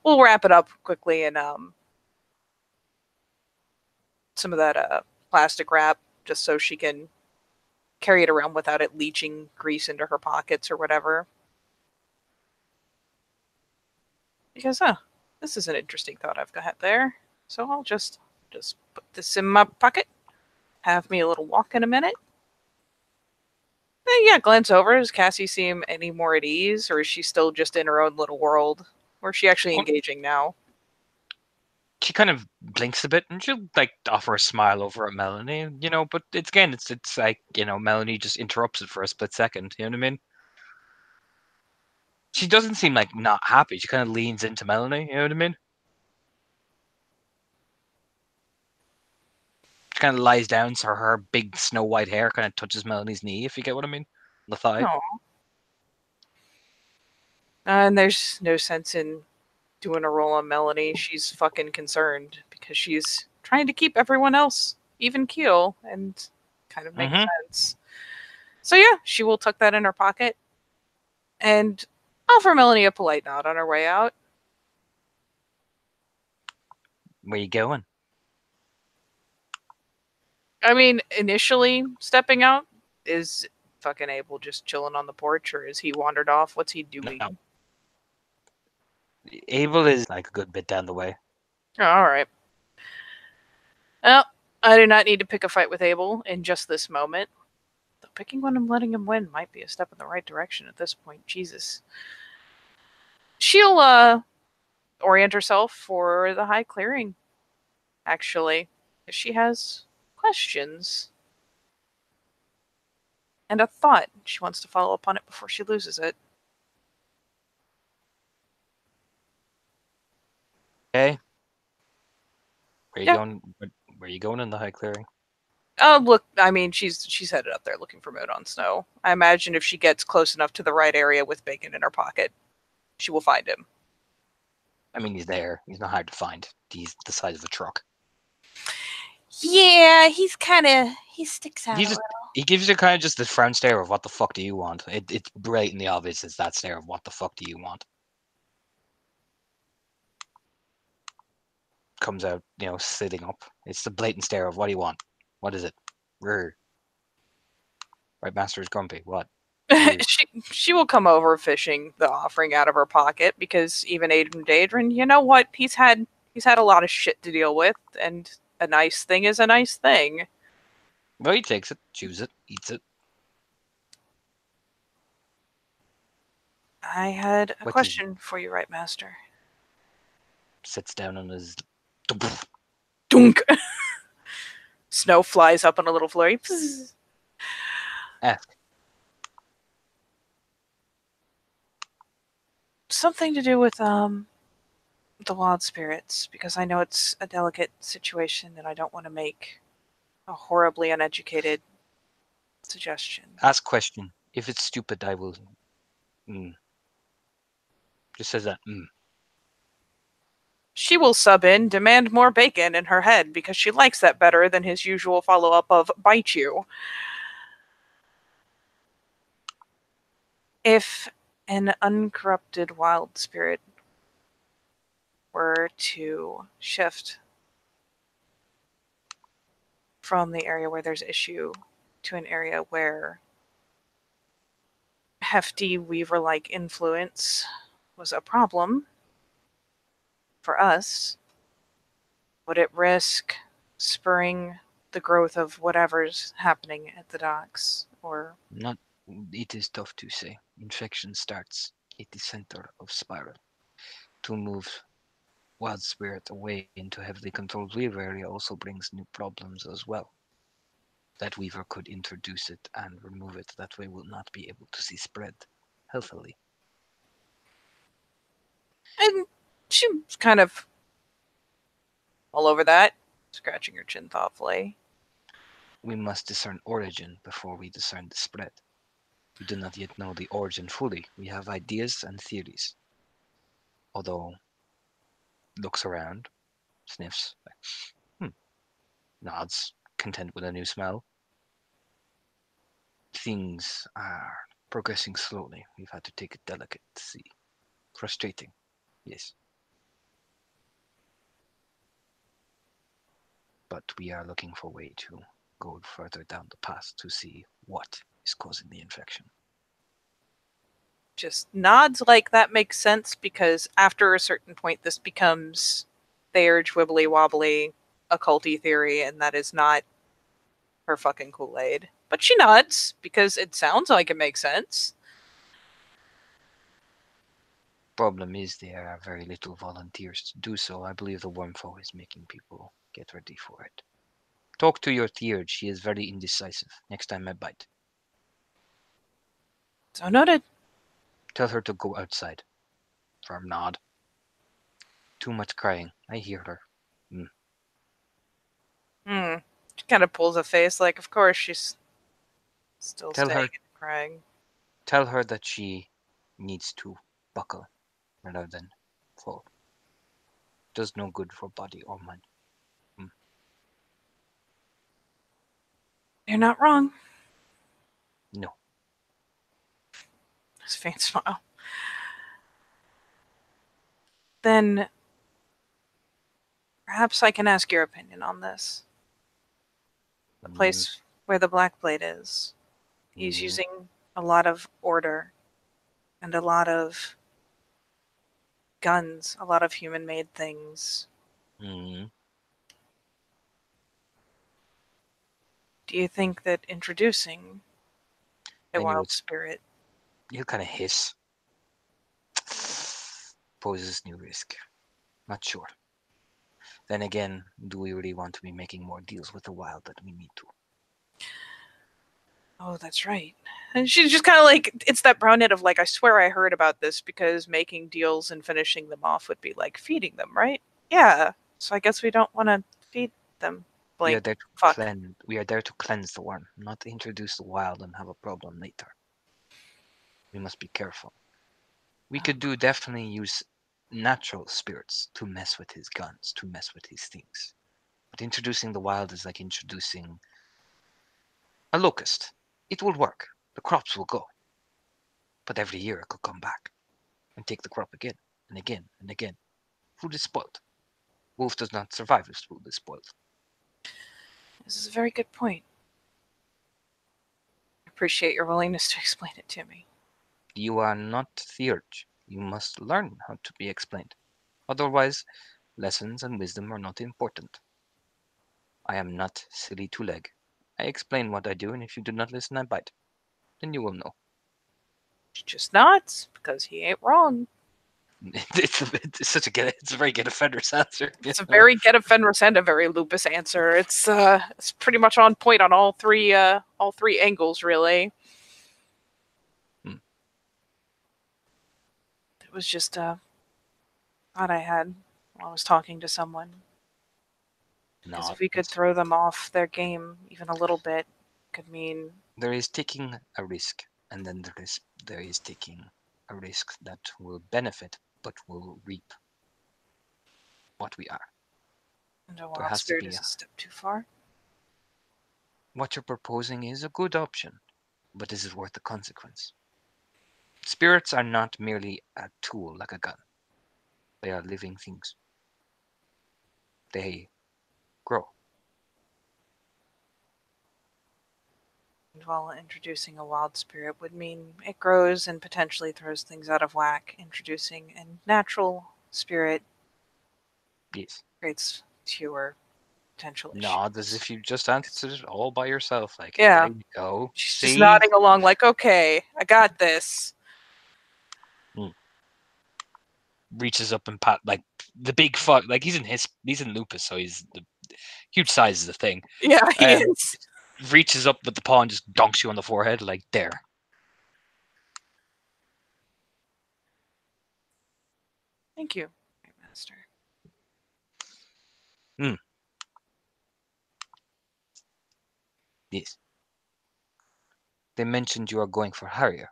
we'll wrap it up quickly in some of that plastic wrap, just so she can carry it around without it leaching grease into her pockets or whatever. Because this is an interesting thought I've got there. So I'll just put this in my pocket. Have me a little walk in a minute. Yeah, glance over. Does Cassie seem any more at ease, or is she still just in her own little world? Or is she actually engaging now? She kind of blinks a bit and she'll like offer a smile over at Melanie, but it's like, Melanie just interrupts it for a split second, you know what I mean? She doesn't seem like not happy. She kind of leans into Melanie, you know what I mean? She kind of lies down so her big snow white hair kind of touches Melanie's knee, if you get what I mean. The thigh. Oh. And there's no sense in doing a roll on Melanie. She's fucking concerned because she's trying to keep everyone else even keel, and kind of makes sense. So yeah, she will tuck that in her pocket and offer Melanie a polite nod on her way out. Where you going? I mean, initially stepping out, is fucking Abel just chilling on the porch, or is he wandered off? What's he doing? No. Abel is like a good bit down the way. Oh, all right. Well, I do not need to pick a fight with Abel in just this moment. Though picking one and letting him win might be a step in the right direction at this point. Jesus. She'll orient herself for the high clearing, actually. If she has questions and a thought, she wants to follow up on it before she loses it. Okay. Where you going? Where you going in the high clearing? Look, I mean, she's headed up there looking for Modon Snow. I imagine if she gets close enough to the right area with bacon in her pocket, she will find him. I mean, he's there. He's not hard to find. He's the size of a truck. Yeah, he sticks out He gives you kind of just the frown stare of what the fuck do you want? It's blatantly obvious. It's that stare of what the fuck do you want? Comes out, sitting up. It's the blatant stare of what do you want? What is it? Rrr. Right, Master is grumpy. What? she will come over fishing the offering out of her pocket, because even Adrian Daedrin, you know what? He's had a lot of shit to deal with, and a nice thing is a nice thing. Well, he takes it, chews it, eats it. I had a question for you, right, Master? Sits down on his dunk. Snow flies up on a little flurry. Ask. Something to do with the wild spirits, because I know it's a delicate situation and I don't want to make a horribly uneducated suggestion. Ask question. If it's stupid, I will. Just says that. She will sub in, demand more bacon in her head, because she likes that better than his usual follow-up of bite you. If an uncorrupted wild spirit were to shift from the area where there's issue to an area where hefty weaver-like influence was a problem for us, would it risk spurring the growth of whatever's happening at the docks? Or Not. It is tough to say. Infection starts at the center of spiral. To move wild spirit away into heavily controlled weaver area also brings new problems as well. That weaver could introduce it and remove it. That way will not be able to see spread healthily. and she's kind of all over that, scratching her chin thoughtfully. We must discern origin before we discern the spread. We do not yet know the origin fully. We have ideas and theories. Although, looks around, sniffs, nods, content with a new smell. Things are progressing slowly. We've had to take it delicate to see. Frustrating, yes. But we are looking for a way to go further down the path to see what is causing the infection. Just nods like that makes sense, because after a certain point this becomes their wibbly wobbly occulty theory, and that is not her fucking Kool-Aid. But she nods because it sounds like it makes sense. Problem is there are very little volunteers to do so. I believe the Wormfoe is making people get ready for it. Talk to your Theurge. She is very indecisive. Next time I bite. So noted. Tell her to go outside. Firm nod. Too much crying. I hear her. She kind of pulls a face like, of course she's still Tell staying her and crying. Tell her that she needs to buckle rather than fall. Does no good for body or mind. You're not wrong. No. His faint smile. Then perhaps I can ask your opinion on this. The place where the Black Blade is, he's using a lot of order and a lot of guns, a lot of human-made things. Mm-hmm. Do you think that introducing a Then wild spirit, you kind of hiss. Poses new risk. Not sure. Then again, do we really want to be making more deals with the wild that we need to? oh, that's right. And she's just kind of like, it's that brown knit of like, I swear I heard about this, because making deals and finishing them off would be like feeding them, right? Yeah. So I guess we don't want to feed them. We are Like, there to fuck. cleanse. We are there to cleanse the worm, not to introduce the wild and have a problem later. We must be careful. We could definitely use natural spirits to mess with his guns, to mess with his things. But introducing the wild is like introducing a locust. It will work. The crops will go. But every year it could come back and take the crop again and again and again. Food is spoiled. Wolf does not survive if food is spoiled. This is a very good point. I appreciate your willingness to explain it to me. You are not Theurge. You must learn how to be explained. Otherwise, lessons and wisdom are not important. I am not silly two-leg. I explain what I do, and if you do not listen, I bite. Then you will know. She just nods, because he ain't wrong. It's such a it's a very get offender's answer. It's a very get of Fenris and a very lupus answer. It's pretty much on point on all three angles, really. It was just a thought I had while I was talking to someone. Because if we could throw them off their game even a little bit, could mean there is taking a risk, and then there is taking a risk that will benefit but will reap what we are. and a wild spirit is a step too far. What you're proposing is a good option, but is it worth the consequence? Spirits are not merely a tool like a gun. They are living things. They grow. While introducing a wild spirit would mean it grows and potentially throws things out of whack. Introducing a natural spirit Yes. creates fewer potential issues. Nod as if you just answered it all by yourself. Like, Yeah. there you go. She's just See? nodding along like, okay, I got this. Reaches up and pat like the big fuck. Like he's in lupus, so he's the huge size is the thing. Yeah, he is. Reaches up with the paw and just donks you on the forehead, like there. Thank you, Master. Yes. They mentioned you are going for Harrier.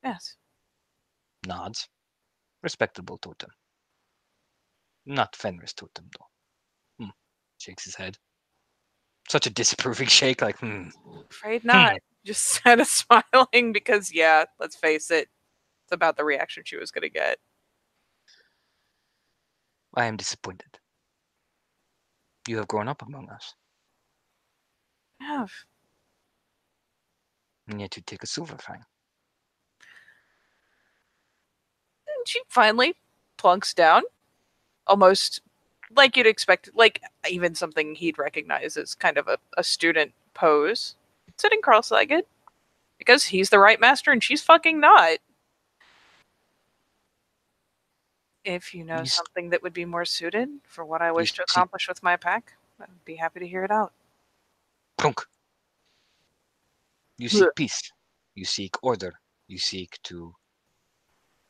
Yes. Nods. Respectable totem. Not Fenris totem, though. Shakes his head. Such a disapproving shake, like, Afraid not. Just kind of smiling because, yeah, let's face it, it's about the reaction she was going to get. I am disappointed. You have grown up among us. I have. And yet you take a Silverfang. And she finally plunks down, almost like you'd expect, like even something he'd recognize as kind of a student pose, sitting cross-legged, because he's the right master and she's fucking not. If you know something that would be more suited for what I wish to accomplish with my pack, I'd be happy to hear it out. Plunk. You seek peace. You seek order. You seek to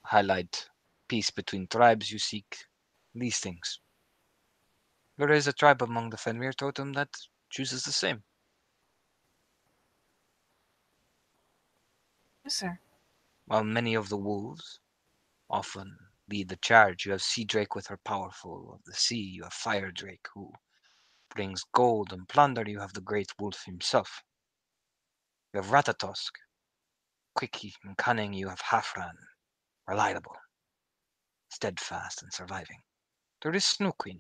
highlight peace between tribes. You seek these things. There is a tribe among the Fenrir totem that chooses the same. Yes, sir. While many of the wolves often lead the charge, you have Sea Drake with her powerful of the sea. You have Fire Drake who brings gold and plunder. You have the great wolf himself. You have Ratatosk, quick and cunning. You have Hafran, reliable, steadfast and surviving. There is Snow Queen,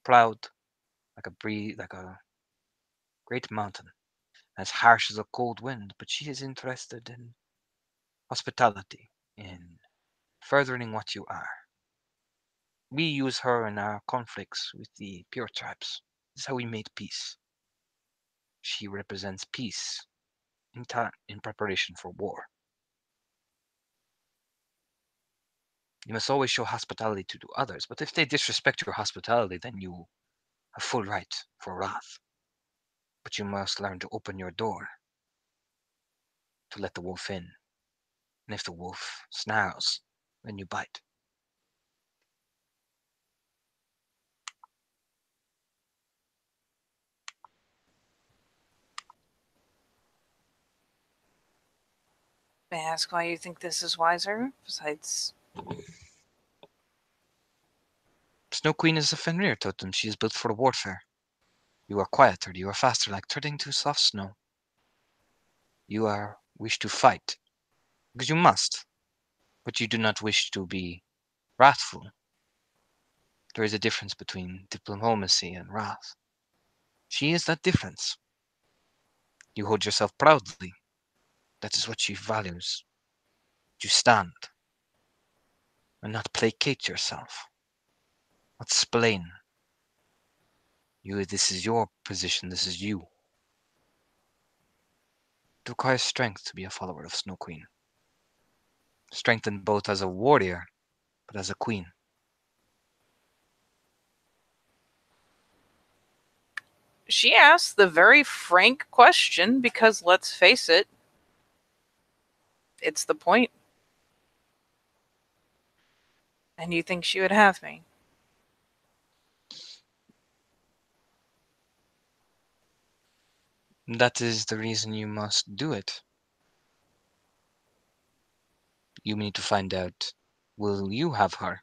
proud like a great mountain, as harsh as a cold wind, but she is interested in hospitality, in furthering what you are. We use her in our conflicts with the pure tribes. This is how we made peace. She represents peace in preparation for war. You must always show hospitality to others, but if they disrespect your hospitality, then you have full right for wrath. But you must learn to open your door to let the wolf in. And if the wolf snarls, then you bite. May I ask why you think this is wiser? Besides, Snow Queen is a Fenrir totem. She is built for warfare. You are quieter, you are faster, like treading through soft snow. You wish to fight, because you must, but you do not wish to be wrathful. There is a difference between diplomacy and wrath. She is that difference. You hold yourself proudly. That is what she values. You stand and not placate yourself. Not splain. This is your position, this is you. It requires strength to be a follower of Snow Queen. Strengthened both as a warrior, but as a queen. she asked the very frank question because, let's face it, it's the point. And you think she would have me? That is the reason you must do it. You need to find out, will you have her?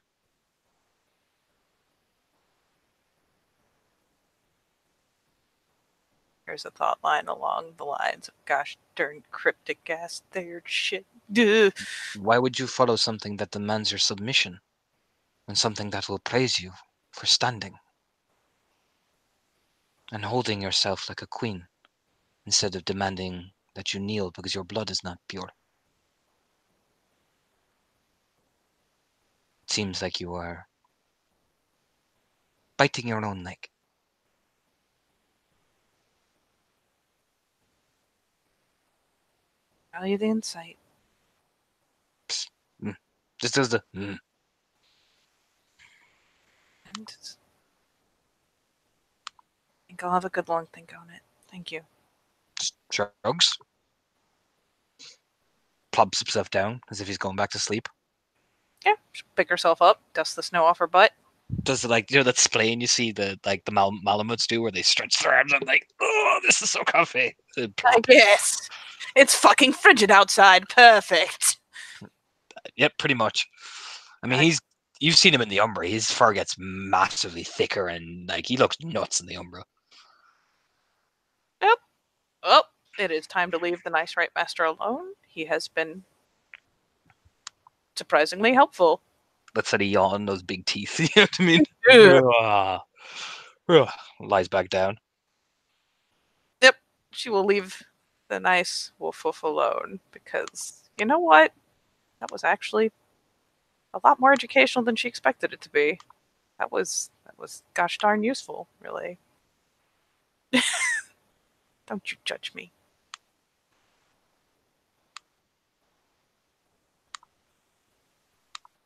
Here's a thought line along the lines of, gosh darn cryptic ass there shit. Duh. Why would you follow something that demands your submission, and something that will praise you for standing and holding yourself like a queen, instead of demanding that you kneel because your blood is not pure? It seems like you are biting your own leg. Value the insight. Just does the And I think I'll have a good long think on it. Thank you. shrugs, plops himself down as if he's going back to sleep. Yeah, she'll pick herself up, dust the snow off her butt. Does it, like, that splaying you see the Malamutes do, where they stretch their arms and like, oh, this is so comfy. I guess. It's fucking frigid outside. Perfect. Yep, pretty much. I mean, you've seen him in the Umbra. His fur gets massively thicker, and like he looks nuts in the Umbra. Yep. Oh, it is time to leave the Nice Right Master alone. He has been surprisingly helpful. Let's say he yawn, those big teeth. You know what I mean? Lies back down. Yep. She will leave the nice Wolf alone because, you know what? That was actually a lot more educational than she expected it to be. That was gosh darn useful, really. Don't you judge me.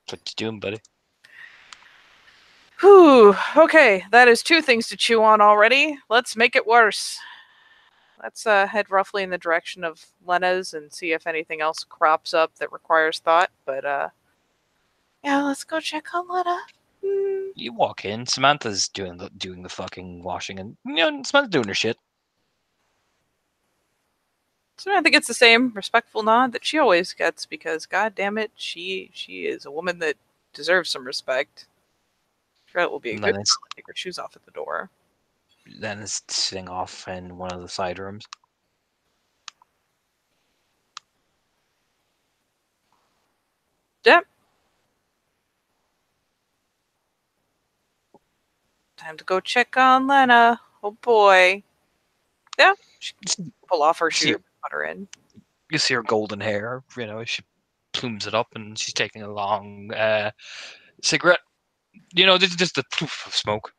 What you doing, buddy? Whew. Okay, that is 2 things to chew on already. Let's make it worse. Let's head roughly in the direction of Lena's and see if anything else crops up that requires thought. But yeah, let's go check on Lena. You walk in. Samantha's doing the fucking washing, and Samantha's doing her shit. Samantha gets the same respectful nod that she always gets because, god damn it, she is a woman that deserves some respect. Sure, it will be a good time to take her shoes off at the door. Lena's sitting off in one of the side rooms. Yep. Time to go check on Lena. Oh boy. Yeah. She pull off her shoe, put her in. You see her golden hair, she plumes it up, and she's taking a long cigarette. This is just the poof of smoke.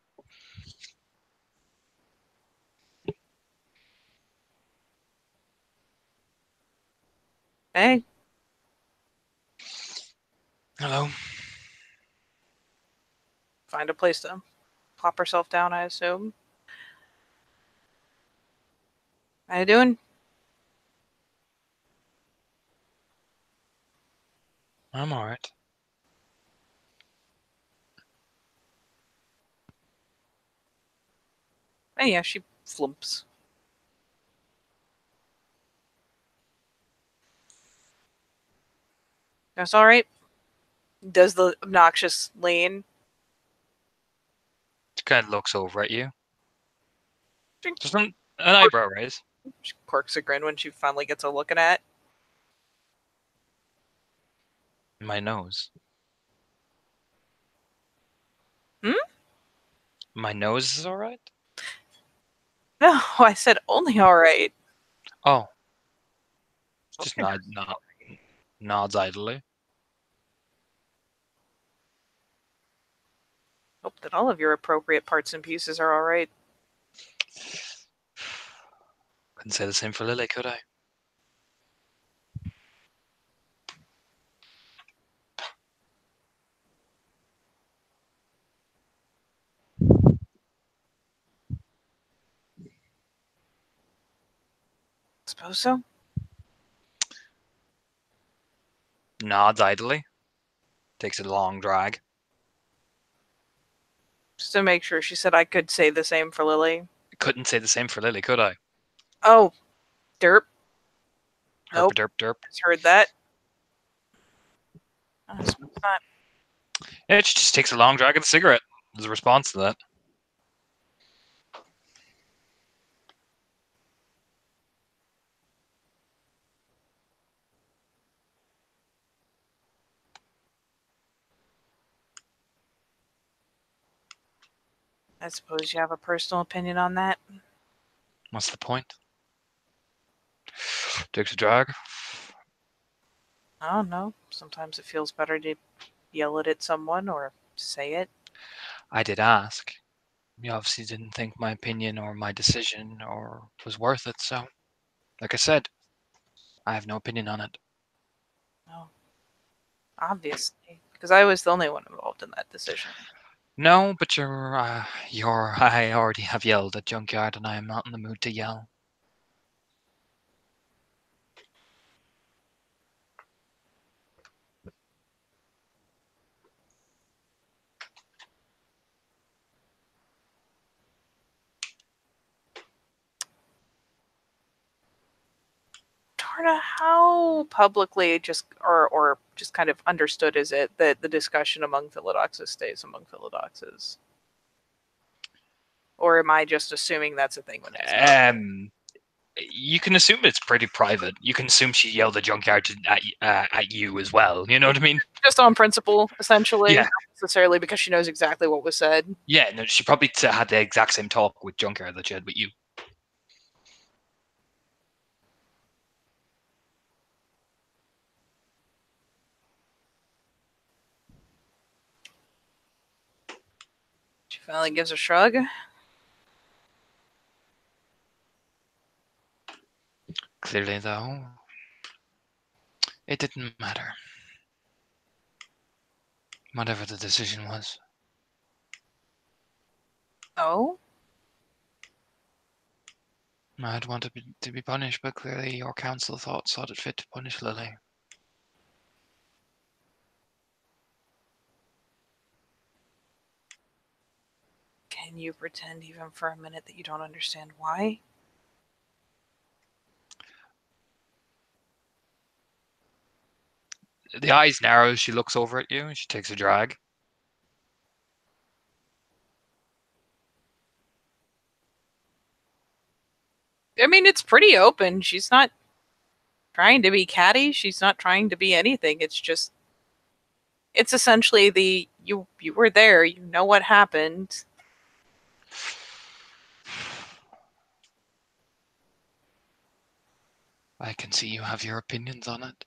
Hey. Hello. Find a place to plop herself down, I assume. How you doing? I'm alright. Oh yeah, she flumps. That's alright. Does the obnoxious lean. She kind of looks over at you. Just an eyebrow raise. She quirks a grin when she finally gets a looking at. My nose. My nose is alright? No, I said only alright. Oh. Just nods idly. Hope that all of your appropriate parts and pieces are alright. Couldn't say the same for Lily, could I? Suppose so. Nods idly. Takes a long drag. Just to make sure, she said I could say the same for Lily. Couldn't say the same for Lily, could I? Oh, derp. Nope. Derp, derp. Heard that. I suppose not. It just takes a long drag of the cigarette as a response to that. I suppose you have a personal opinion on that. What's the point? Takes a drag. I don't know. Sometimes it feels better to yell it at someone or say it. I did ask. You obviously didn't think my opinion or my decision or was worth it, so like I said, I have no opinion on it. No, obviously, because I was the only one involved in that decision. No, but I already have yelled at Junkyard and I am not in the mood to yell. Tarna, how publicly or just kind of understood is it that the discussion among Philodoxus stays among Philodoxus? Or am I just assuming that's a thing when it's not? You can assume it's pretty private. You can assume she yelled at Junkyard at you as well. You know what I mean? Just on principle, essentially. Yeah. Not necessarily because she knows exactly what was said. Yeah, no, she probably had the exact same talk with Junkyard that she had with you. She finally gives a shrug. Clearly, though, it didn't matter. Whatever the decision was. Oh? I'd want to be punished, but clearly your council thought it fit to punish Lily. Can you pretend even for a minute that you don't understand why? The eyes narrow, she looks over at you, and she takes a drag. I mean, it's pretty open. She's not trying to be catty. She's not trying to be anything. It's essentially the you were there. You know what happened. I can see you have your opinions on it.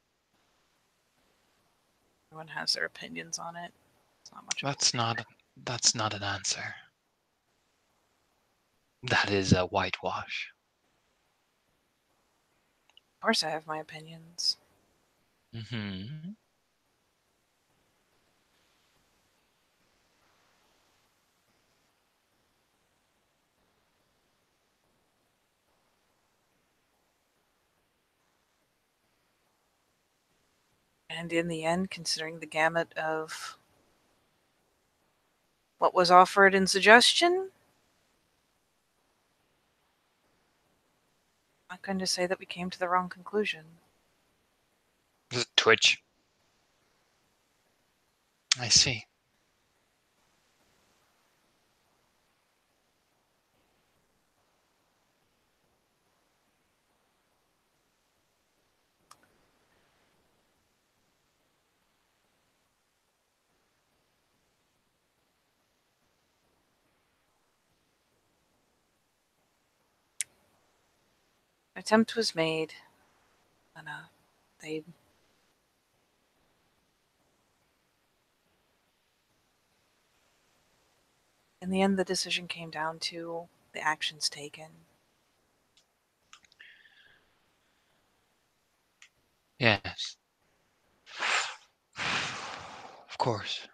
Everyone has their opinions on it. It's not much. That's not an answer. That is a whitewash. Of course, I have my opinions. Mm-hmm. And in the end, considering the gamut of what was offered in suggestion, I'm not going to say that we came to the wrong conclusion. Just twitch. I see. An attempt was made, and they. In the end, the decision came down to the actions taken. Yes. Of course.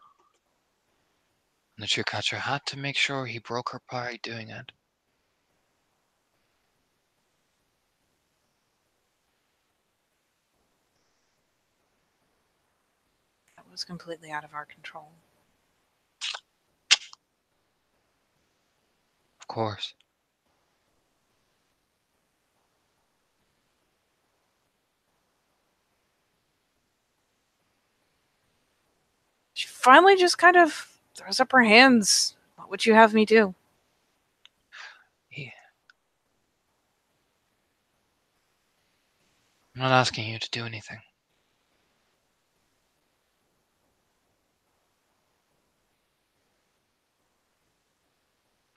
And the true catcher had to make sure he broke her by doing it. That was completely out of our control. Of course. She finally just kind of throws up her hands. What would you have me do? I'm not asking you to do anything.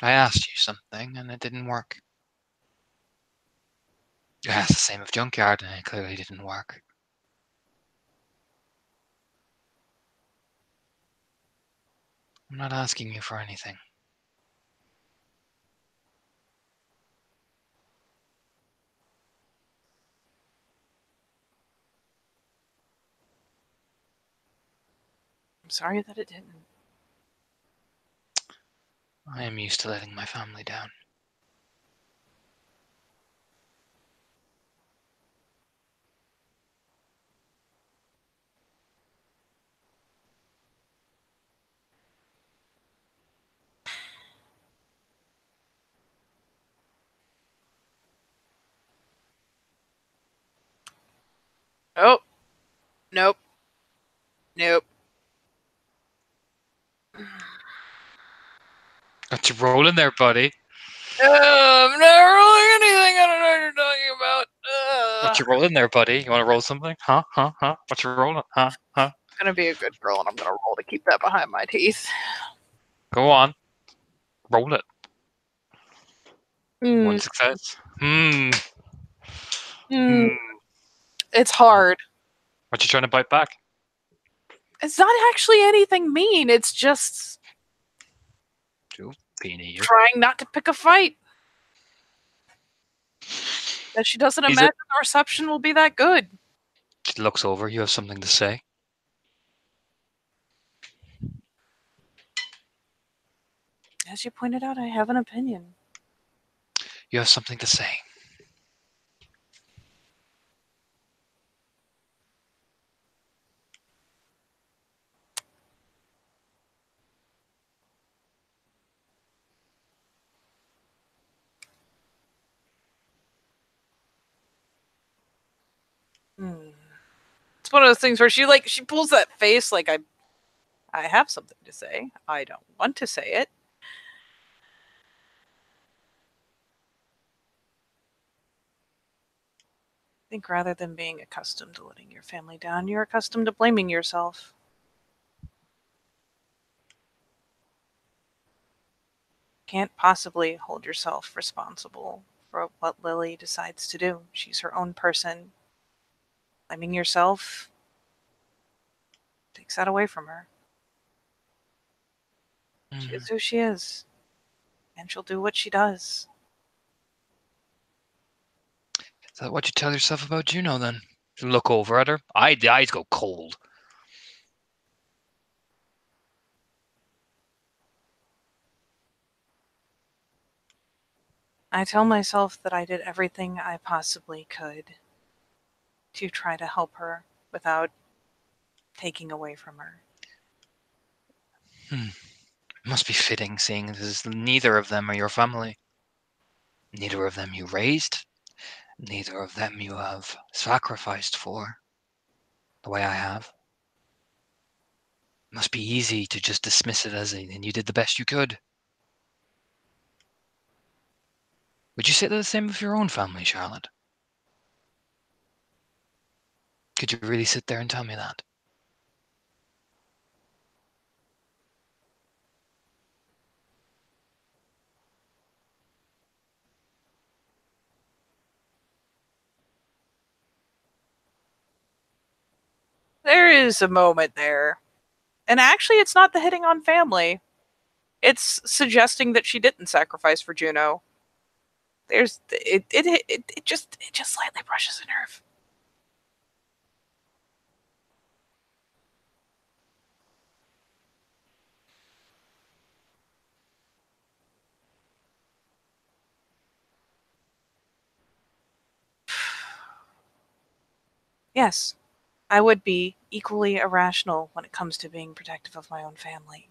I asked you something and it didn't work. I asked the same of Junkyard and it clearly didn't work. I'm not asking you for anything. I'm sorry that it didn't. I am used to letting my family down. Oh, nope. Nope. What you rolling there, buddy? I'm not rolling anything. I don't know what you're talking about. What you rolling there, buddy? You want to roll something? Huh? Huh? Huh? What you rolling? Huh? Huh? I'm gonna be a good girl, and I'm gonna roll to keep that behind my teeth. Go on. Roll it. One Mm, success. Hmm. mm, Hmm. it's hard. What you trying to bite back? It's not actually anything mean. It's just Two. Peony you. trying not to pick a fight. That she doesn't Is it? imagine the reception will be that good. She looks over. You have something to say. As you pointed out, I have an opinion. You have something to say. Hmm. It's one of those things where she pulls that face like I have something to say. I don't want to say it. I think rather than being accustomed to letting your family down, you're accustomed to blaming yourself. Can't possibly hold yourself responsible for what Lily decides to do. She's her own person. Blaming yourself takes that away from her. She is who she is, and she'll do what she does. Is that what you tell yourself about Juno then? You look over at her. The eyes go cold. I tell myself that I did everything I possibly could to try to help her without taking away from her. It must be fitting, seeing as neither of them are your family. Neither of them you raised. Neither of them you have sacrificed for, the way I have. It must be easy to just dismiss it as and you did the best you could. Would you say the same of your own family, Charlotte? Could you really sit there and tell me that? There is a moment there. And actually, it's not the hitting on family. It's suggesting that she didn't sacrifice for Juno. There's it just slightly brushes a nerve. Yes, I would be equally irrational when it comes to being protective of my own family.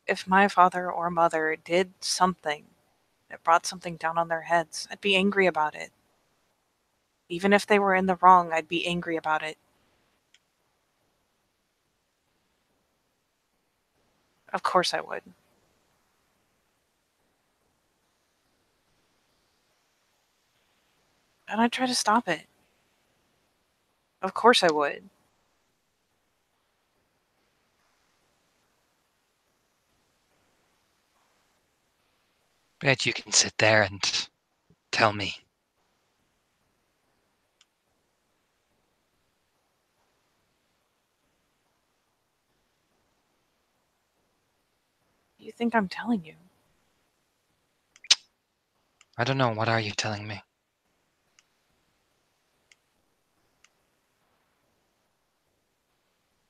If my father or mother did something that brought something down on their heads, I'd be angry about it. Even if they were in the wrong, I'd be angry about it. Of course I would. And I'd try to stop it. Of course I would. Bet you can sit there and tell me. You think I'm telling you? I don't know, what are you telling me?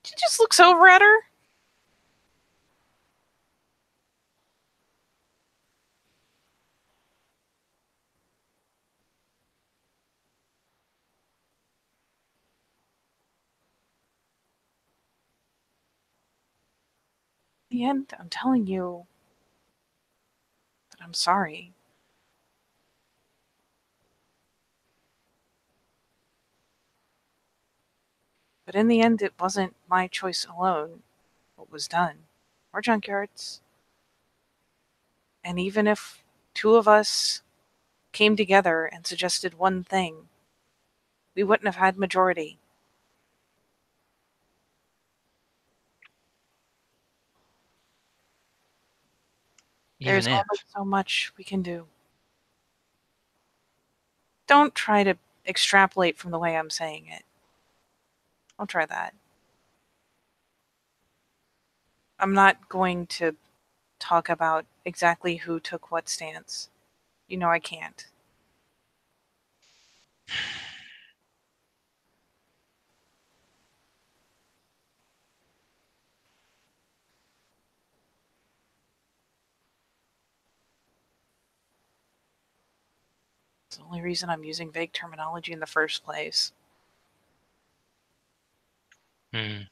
She just looks over at her. In the end, I'm telling you that I'm sorry. But in the end, it wasn't my choice alone what was done. Or Junkyard's. And even if two of us came together and suggested one thing, we wouldn't have had majority. Even There's if. only so much we can do. Don't try to extrapolate from the way I'm saying it. Don't try that. I'm not going to talk about exactly who took what stance. You know I can't. It's the only reason I'm using vague terminology in the first place. Hmm.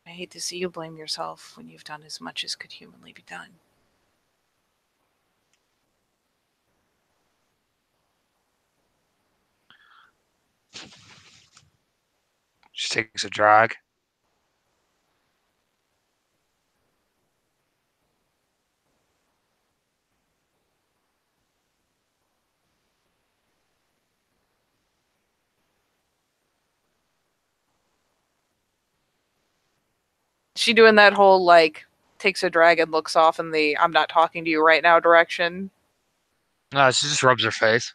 I hate to see you blame yourself when you've done as much as could humanly be done. She takes a drag. She doing that whole, like, takes a drag and looks off in the I'm not talking to you right now direction. No, she just rubs her face.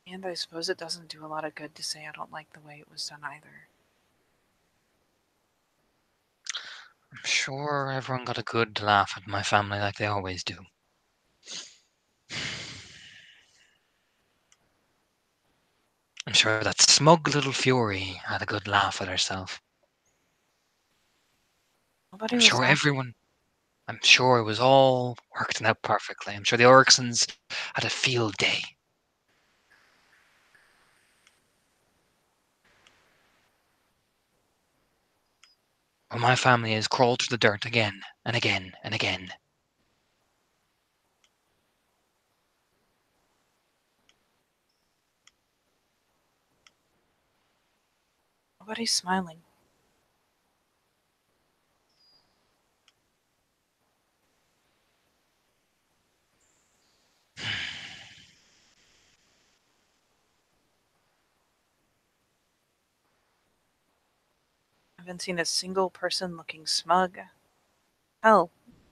And I suppose it doesn't do a lot of good to say I don't like the way it was done either. I'm sure everyone got a good laugh at my family like they always do. I'm sure that smug little Fury had a good laugh at herself. Nobody I'm was sure laughing. everyone. I'm sure it was all working out perfectly. I'm sure the Eriksons had a field day. Well, my family has crawled through the dirt again and again and again. Nobody's smiling. I haven't seen a single person looking smug. Hell,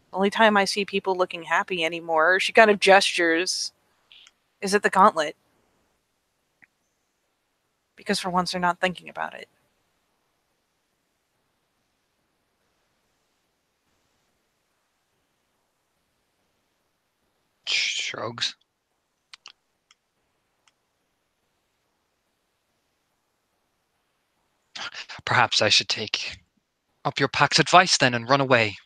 the only time I see people looking happy anymore, she kind of gestures, is at the gauntlet. Because for once they're not thinking about it. Shrugs. Perhaps I should take up your pack's advice then and run away.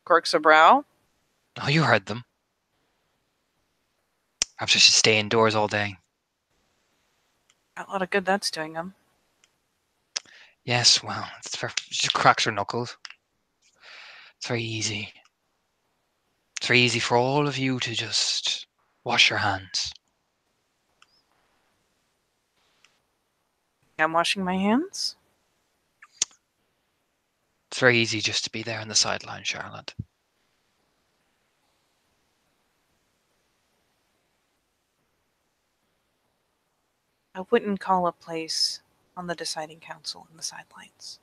Quirks a brow. Oh, you heard them. Perhaps I should stay indoors all day. A lot of good that's doing them. Yes, well, she just cracks her knuckles. It's very easy. It's very easy for all of you to just wash your hands. I'm washing my hands. It's very easy just to be there on the sideline, Charlotte. I wouldn't call a place on the deciding council in the sidelines.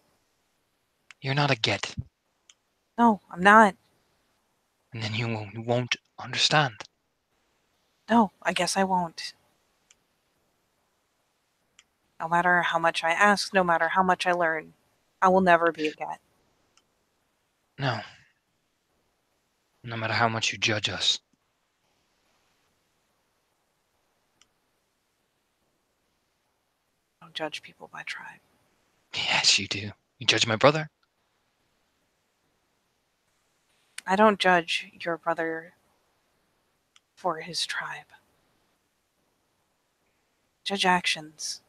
You're not a get, No, I'm not. and then you won't understand. No, I guess I won't. No matter how much I ask, no matter how much I learn, I will never be a get. No. No matter how much you judge us. I don't judge people by tribe. Yes, you do. You judge my brother. I don't judge your brother for his tribe. Judge actions.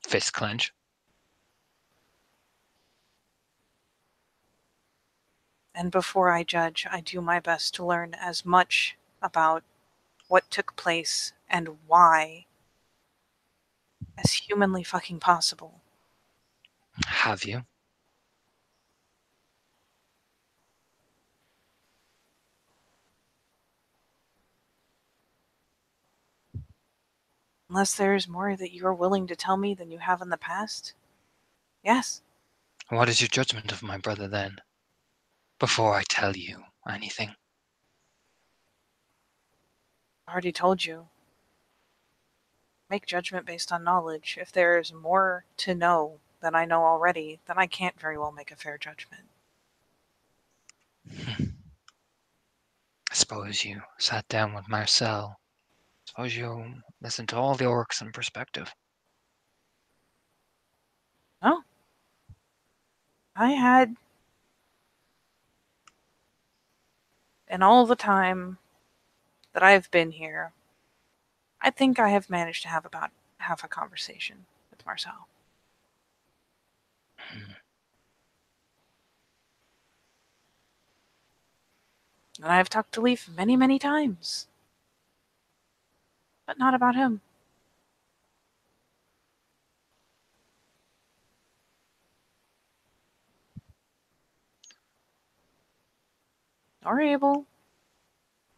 Fist clench. And before I judge, I do my best to learn as much about what took place and why as humanly fucking possible. Have you? Unless there's more that you're willing to tell me than you have in the past? Yes. What is your judgment of my brother then? Before I tell you anything. I already told you. Make judgment based on knowledge. If there's more to know than I know already, then I can't very well make a fair judgment. I suppose you sat down with Marcel. Suppose you listened to all the orcs in perspective. No. I had, in all the time that I've been here, I think I have managed to have about half a conversation with Marcel. And I've talked to Leaf many, many times. But not about him. Or Abel.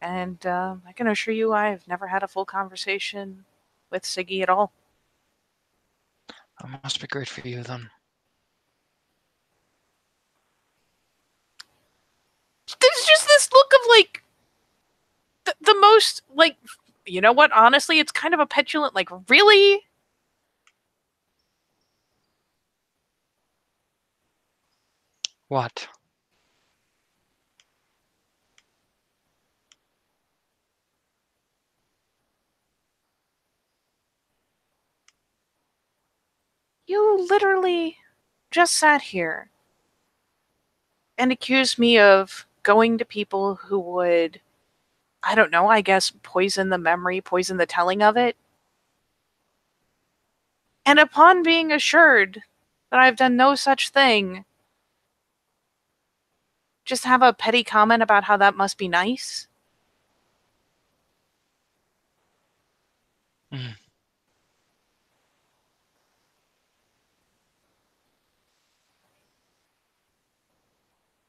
And I can assure you I've never had a full conversation with Siggy at all. That must be great for you then. There's just this look of like the most like, you know what, honestly it's kind of a petulant like, really? What? You literally just sat here and accused me of going to people who would, I don't know, I guess poison the memory, poison the telling of it. And upon being assured that I've done no such thing, just have a petty comment about how that must be nice? Mm.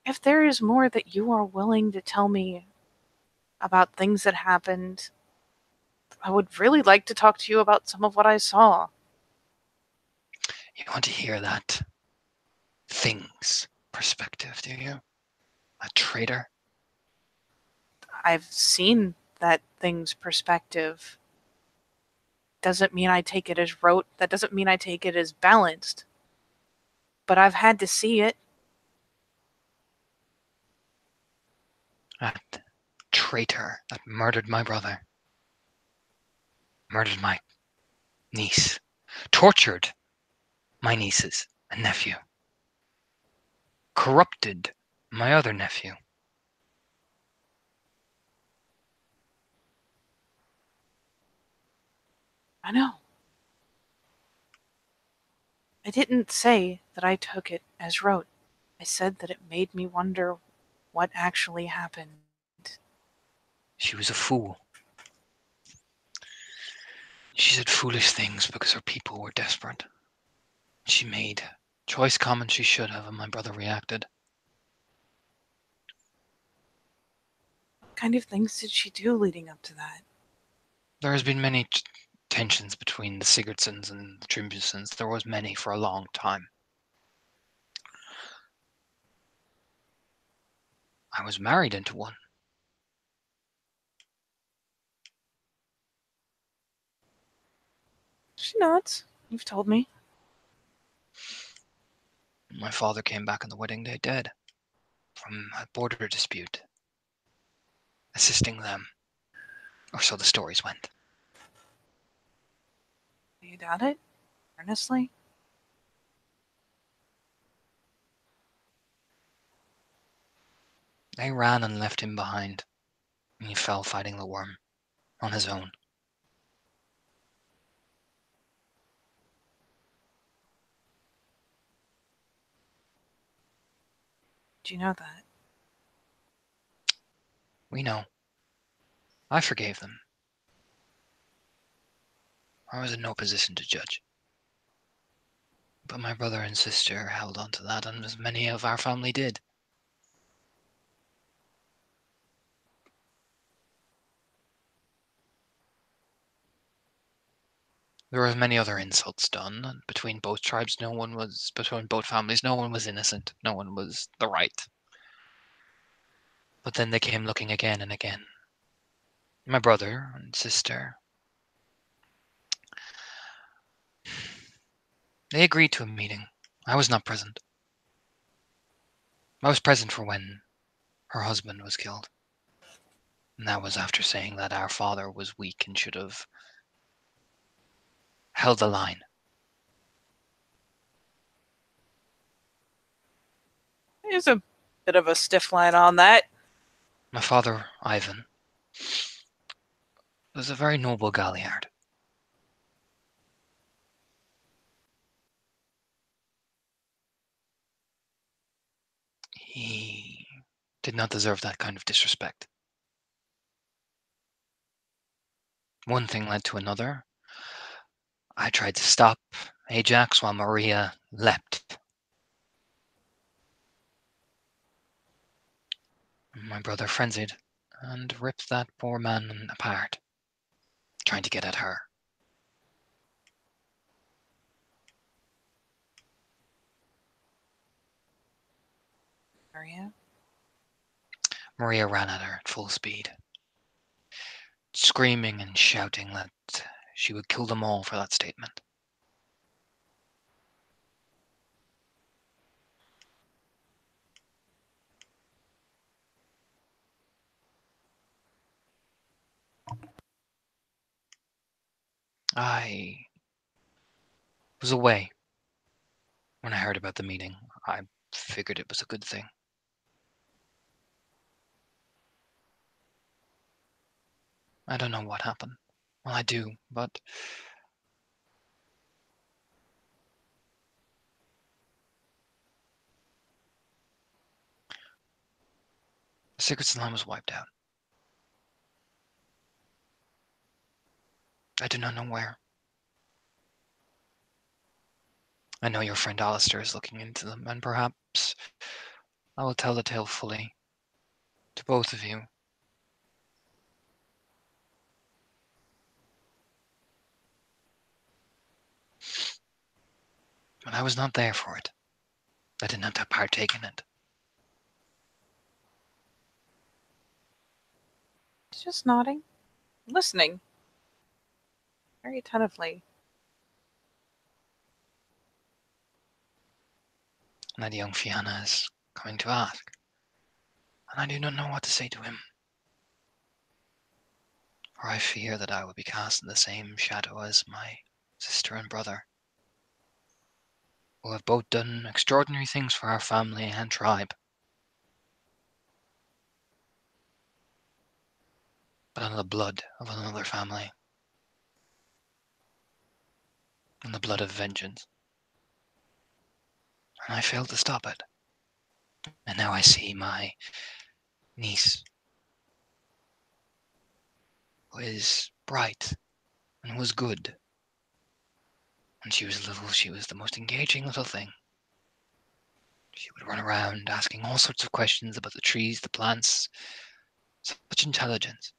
If there is more that you are willing to tell me about things that happened, I would really like to talk to you about some of what I saw. You want to hear that things perspective, do you? A traitor? I've seen that thing's perspective. Doesn't mean I take it as rote. That doesn't mean I take it as balanced. But I've had to see it. That traitor that murdered my brother. Murdered my niece. Tortured my nieces and nephew. Corrupted My other nephew. I know. I didn't say that I took it as rote. I said that it made me wonder what actually happened. She was a fool. She said foolish things because her people were desperate. She made choice comments she should have, and my brother reacted. What kind of things did she do leading up to that? There has been many tensions between the Sigurdssons and the Trymbusons. There was many for a long time. I was married into one. She nods. You've told me. My father came back on the wedding day dead from a border dispute, assisting them, or so the stories went. Do you doubt it? Earnestly? They ran and left him behind, and he fell fighting the worm on his own. Do you know that? We know. I forgave them. I was in no position to judge. But my brother and sister held on to that, and as many of our family did. There were many other insults done, and between both tribes, between both families, no one was innocent. No one was the right. But then they came looking again and again. My brother and sister, they agreed to a meeting. I was not present. I was present for when her husband was killed. And that was after saying that our father was weak and should have held the line. There's a bit of a stiff line on that. My father, Ivan, was a very noble Galliard. He did not deserve that kind of disrespect. One thing led to another. I tried to stop Ajax while Maria leapt. My brother frenzied and ripped that poor man apart, trying to get at her. Maria? Maria ran at her at full speed, screaming and shouting that she would kill them all for that statement. I was away when I heard about the meeting. I figured it was a good thing. I don't know what happened. Well, I do, but the Sigurdsson line was wiped out. I do not know where. I know your friend Alistair is looking into them, and perhaps I will tell the tale fully to both of you. But I was not there for it. I did not partake in it. Just nodding. Listening. Very attentively. And that young Fianna is coming to ask. And I do not know what to say to him. For I fear that I will be cast in the same shadow as my sister and brother, who have both done extraordinary things for our family and tribe. but on the blood of another family. On the blood of vengeance. And I failed to stop it. And now I see my niece, who is bright and was good. When she was little, she was the most engaging little thing. She would run around asking all sorts of questions about the trees, the plants. Such intelligence.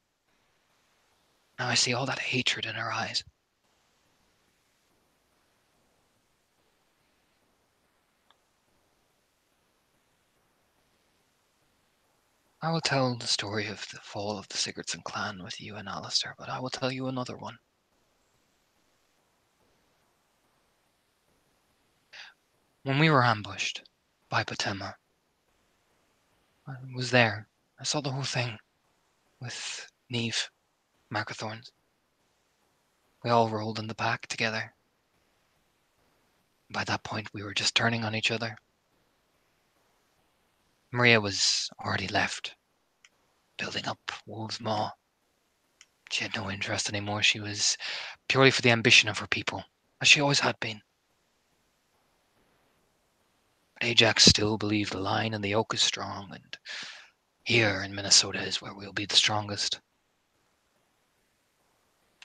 Now I see all that hatred in her eyes. I will tell the story of the fall of the Sigurdsson clan with you and Alistair, but I will tell you another one. When we were ambushed by Potema, I was there. I saw the whole thing with Neve, Markathorns. We all rolled in the pack together. By that point, we were just turning on each other. Maria was already left, building up Wolf's Maw. She had no interest anymore. She was purely for the ambition of her people, as she always had been. But Ajax still believed the line and the oak is strong, and here in Minnesota is where we'll be the strongest.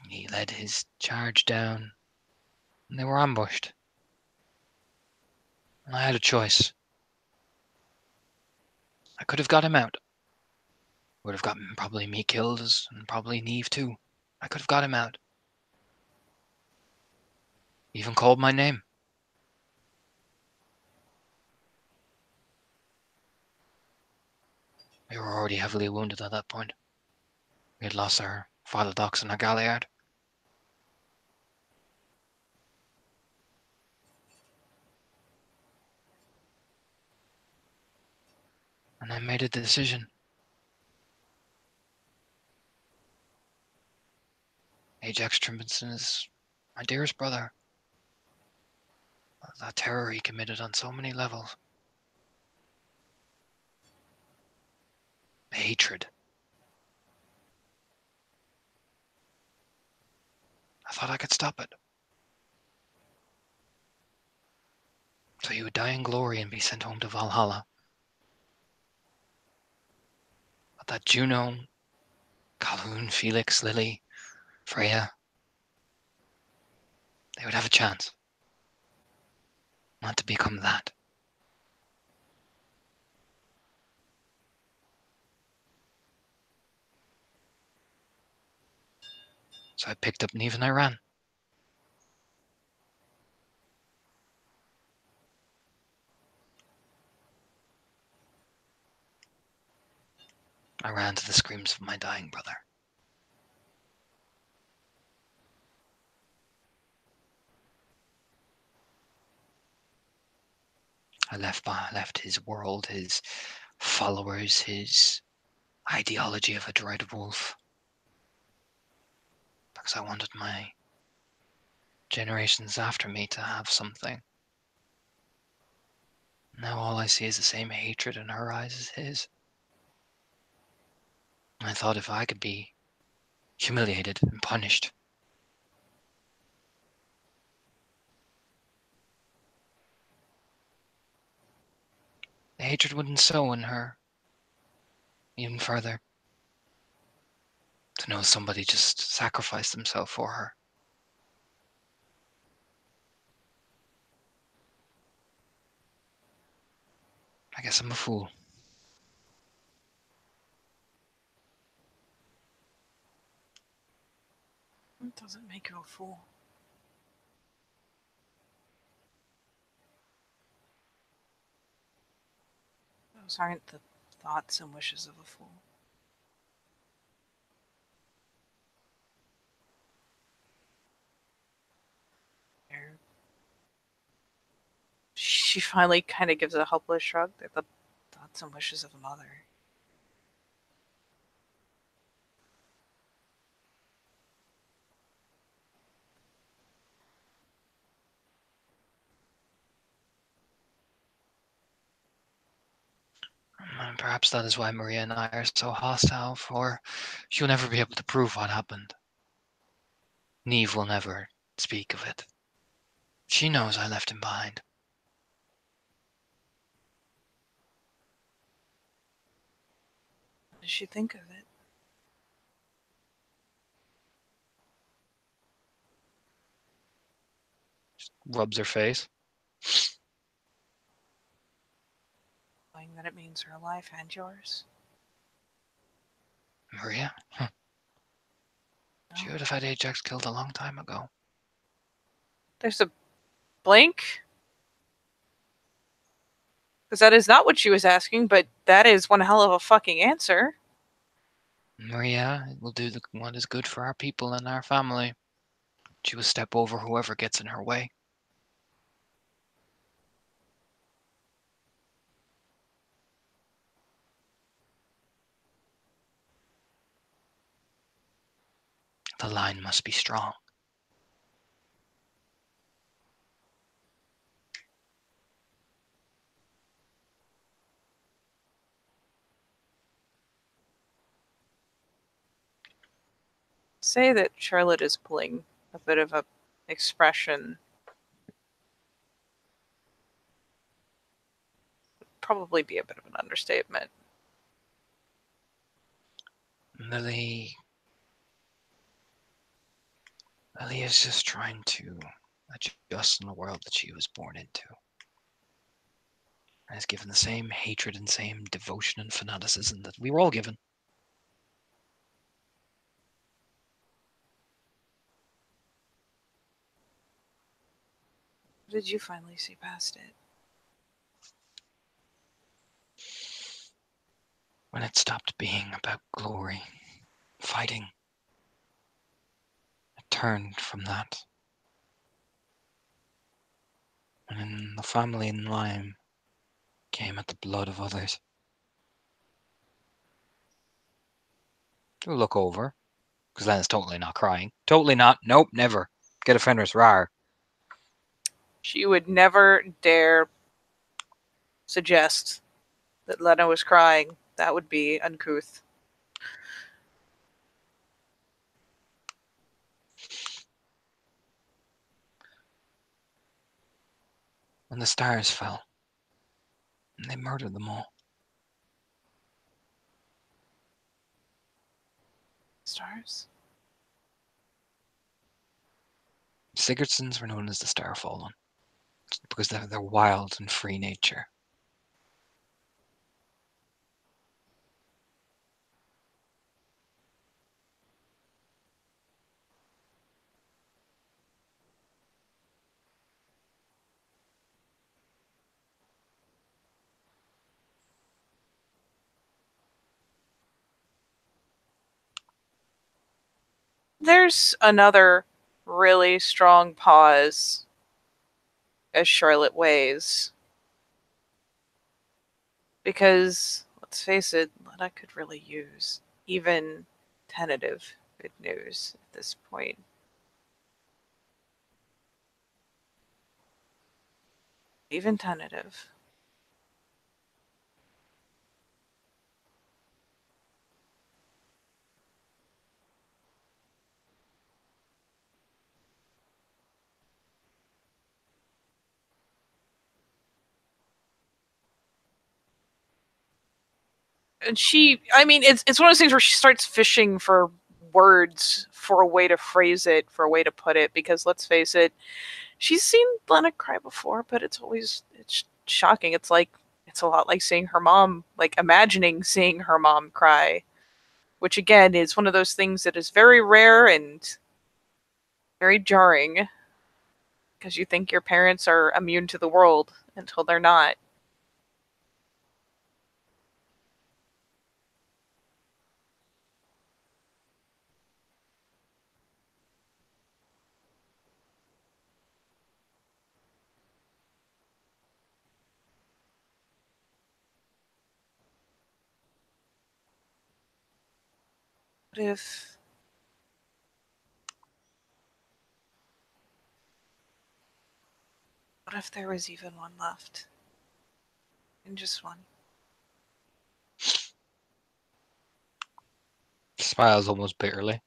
He led his charge down, and they were ambushed. And I had a choice. I could have got him out. Would have gotten probably me killed, and probably Neve too. I could have got him out. He even called my name. We were already heavily wounded at that point. We had lost our Philodox and our Galliard. And I made a decision. Ajax Trimbenson is my dearest brother. That terror he committed on so many levels. The hatred. I thought I could stop it. So he would die in glory and be sent home to Valhalla. But that Juno, Calhoun, Felix, Lily, Freya, they would have a chance. Not to become that. So I picked up Neve and I ran. I ran to the screams of my dying brother. I left his world, his followers, his ideology of a dread wolf. Because I wanted my generations after me to have something. Now all I see is the same hatred in her eyes as his. I thought if I could be humiliated and punished, the hatred wouldn't sow in her even further. To know somebody just sacrificed himself for her. I guess I'm a fool. It doesn't make you a fool. Those aren't the thoughts and wishes of a fool. She finally kind of gives a helpless shrug. They're the thoughts and wishes of a mother. And perhaps that is why Maria and I are so hostile, for she'll never be able to prove what happened. Neve will never speak of it. She knows I left him behind. What does she think of it? Rubs her face. Knowing that it means her life and yours? Maria? Huh. No. She would have had Ajax killed a long time ago. There's a blank? Because that is not what she was asking, but that is one hell of a fucking answer. Maria will do what is good for our people and our family. She will step over whoever gets in her way. The line must be strong. Say that Charlotte is pulling a bit of a expression. Probably be a bit of an understatement. Lily is just trying to adjust in the world that she was born into. And is given the same hatred and same devotion and fanaticism that we were all given. Did you finally see past it? When it stopped being about glory, fighting, it turned from that. And in the family in Lyme came at the blood of others. To look over, because Len's totally not crying. Totally not. Nope, never. Get a Fenris rar. She would never dare suggest that Lena was crying. That would be uncouth. When the stars fell, and they murdered them all. Stars? Sigurdssons were known as the Starfallen, because of their wild and free nature. There's another really strong pause as Charlotte weighs. Because, let's face it, Lena could really use even tentative good news at this point. Even tentative. And it's one of those things where she starts fishing for words, for a way to phrase it, for a way to put it, because let's face it, she's seen Lena cry before, but it's shocking. It's a lot like seeing her mom, like imagining seeing her mom cry, which again is one of those things that is very rare and very jarring, because you think your parents are immune to the world until they're not. What if what if there was even one left? And just one. smiles almost bitterly.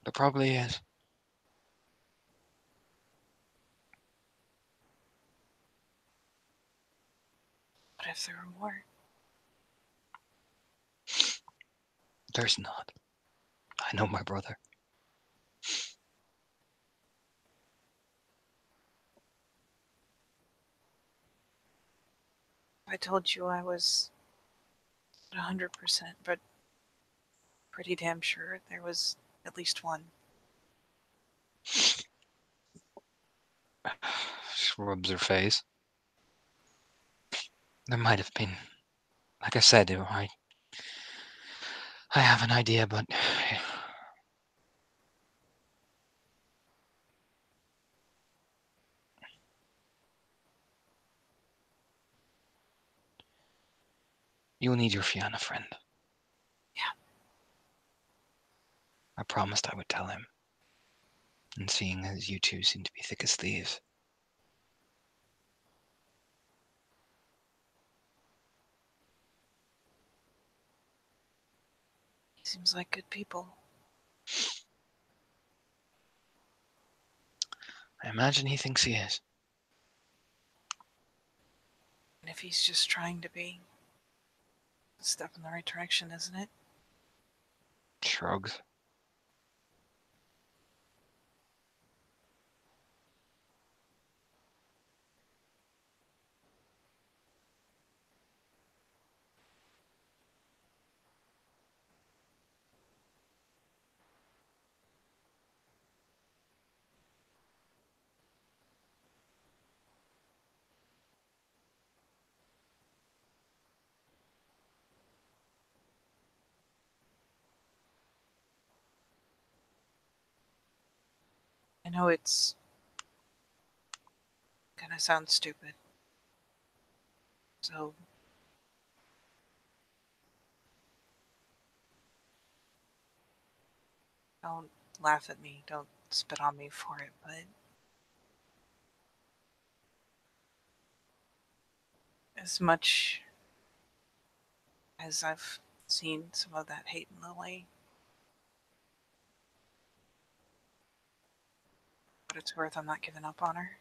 There probably is. What if there were more? There's not. I know my brother. I told you I was 100%, but pretty damn sure there was at least one. She rubs her face. There might have been. Like I said, I have an idea, but you'll need your Fianna friend. Yeah. I promised I would tell him. And seeing as you two seem to be thick as thieves. He seems like good people. I imagine he thinks he is. And if he's just trying to be, a step in the right direction, isn't it? Shrugs. I know it's gonna sound stupid. So don't laugh at me, don't spit on me for it, but as much as I've seen some of that hate in Lily, what it's worth, I'm not giving up on her.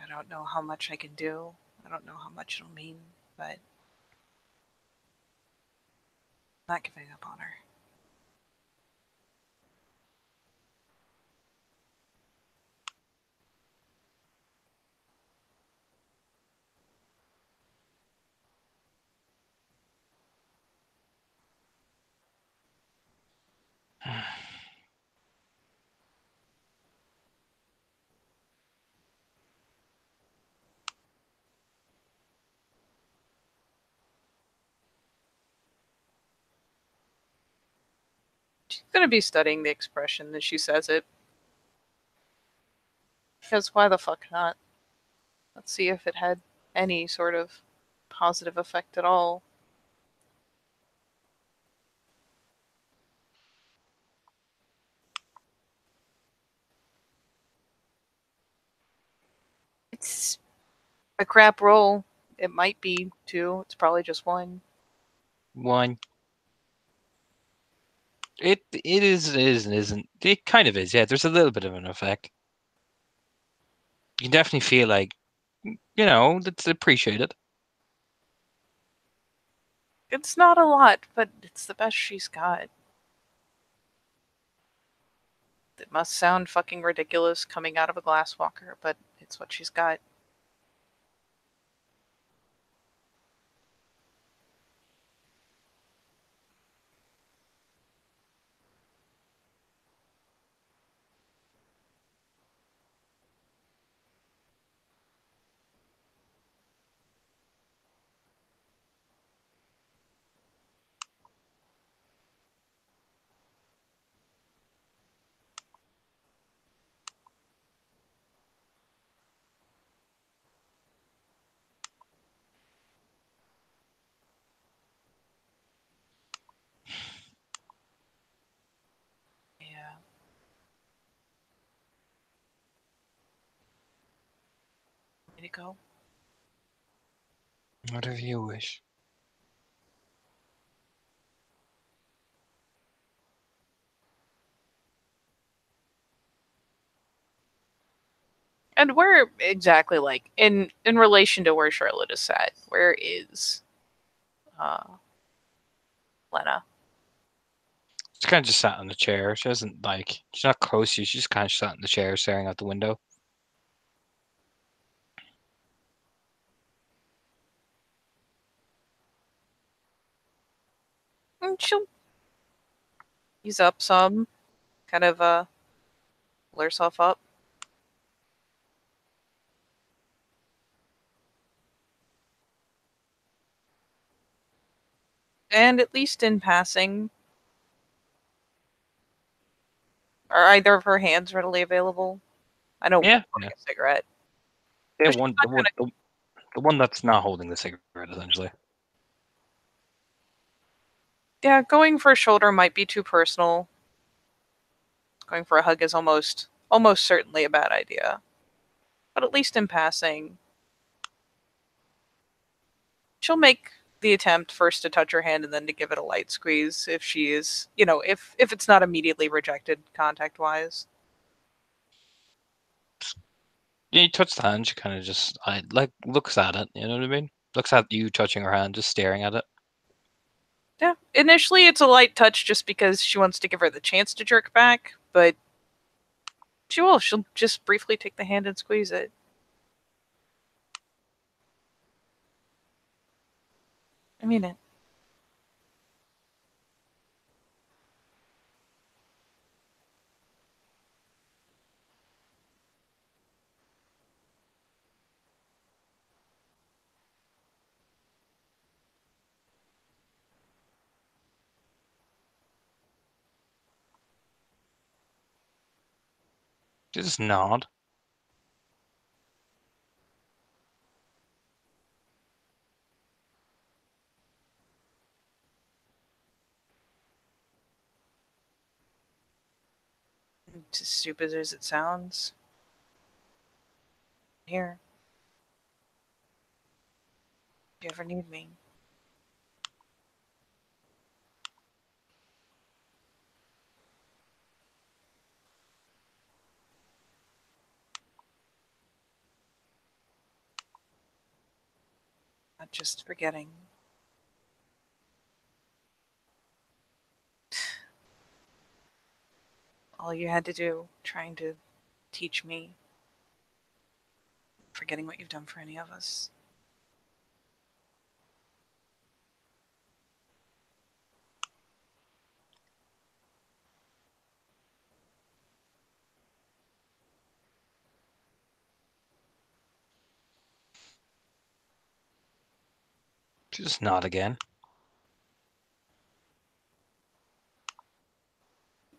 I don't know how much I can do. I don't know how much it'll mean, but I'm not giving up on her. She's gonna be studying the expression that she says it. Because why the fuck not? Let's see if it had any sort of positive effect at all. It's a crap roll. It might be two. It's probably just one. One. It is and isn't. It kind of is, yeah. There's a little bit of an effect. You can definitely feel like, that's appreciated. It's not a lot, but it's the best she's got. It must sound fucking ridiculous coming out of a glasswalker, but it's what she's got. to go. Whatever you wish. And where exactly, like in relation to where Charlotte is sat, where is uh Lena? She's kind of just sat in the chair. She doesn't like. She's not close to you. She's just kind of sat in the chair, staring out the window. And she'll ease up some, kind of pull herself up. And at least in passing, are either of her hands readily available? I know Yeah, holding yeah. a cigarette. Yeah, So she's not the one that's not holding the cigarette, essentially. yeah, going for a shoulder might be too personal. Going for a hug is almost certainly a bad idea. But at least in passing, she'll make the attempt first to touch her hand and then to give it a light squeeze if she is, if it's not immediately rejected contact wise. Yeah, you touch the hand. She kind of just, looks at it. You know what I mean? Looks at you touching her hand, just staring at it. Yeah, initially it's a light touch just because she wants to give her the chance to jerk back, but she will. She'll just briefly take the hand and squeeze it. I mean it. She just nod. It's as stupid as it sounds. Here, if you ever need me. Not just forgetting. All you had to do, trying to teach me, forgetting what you've done for any of us. She just nod again.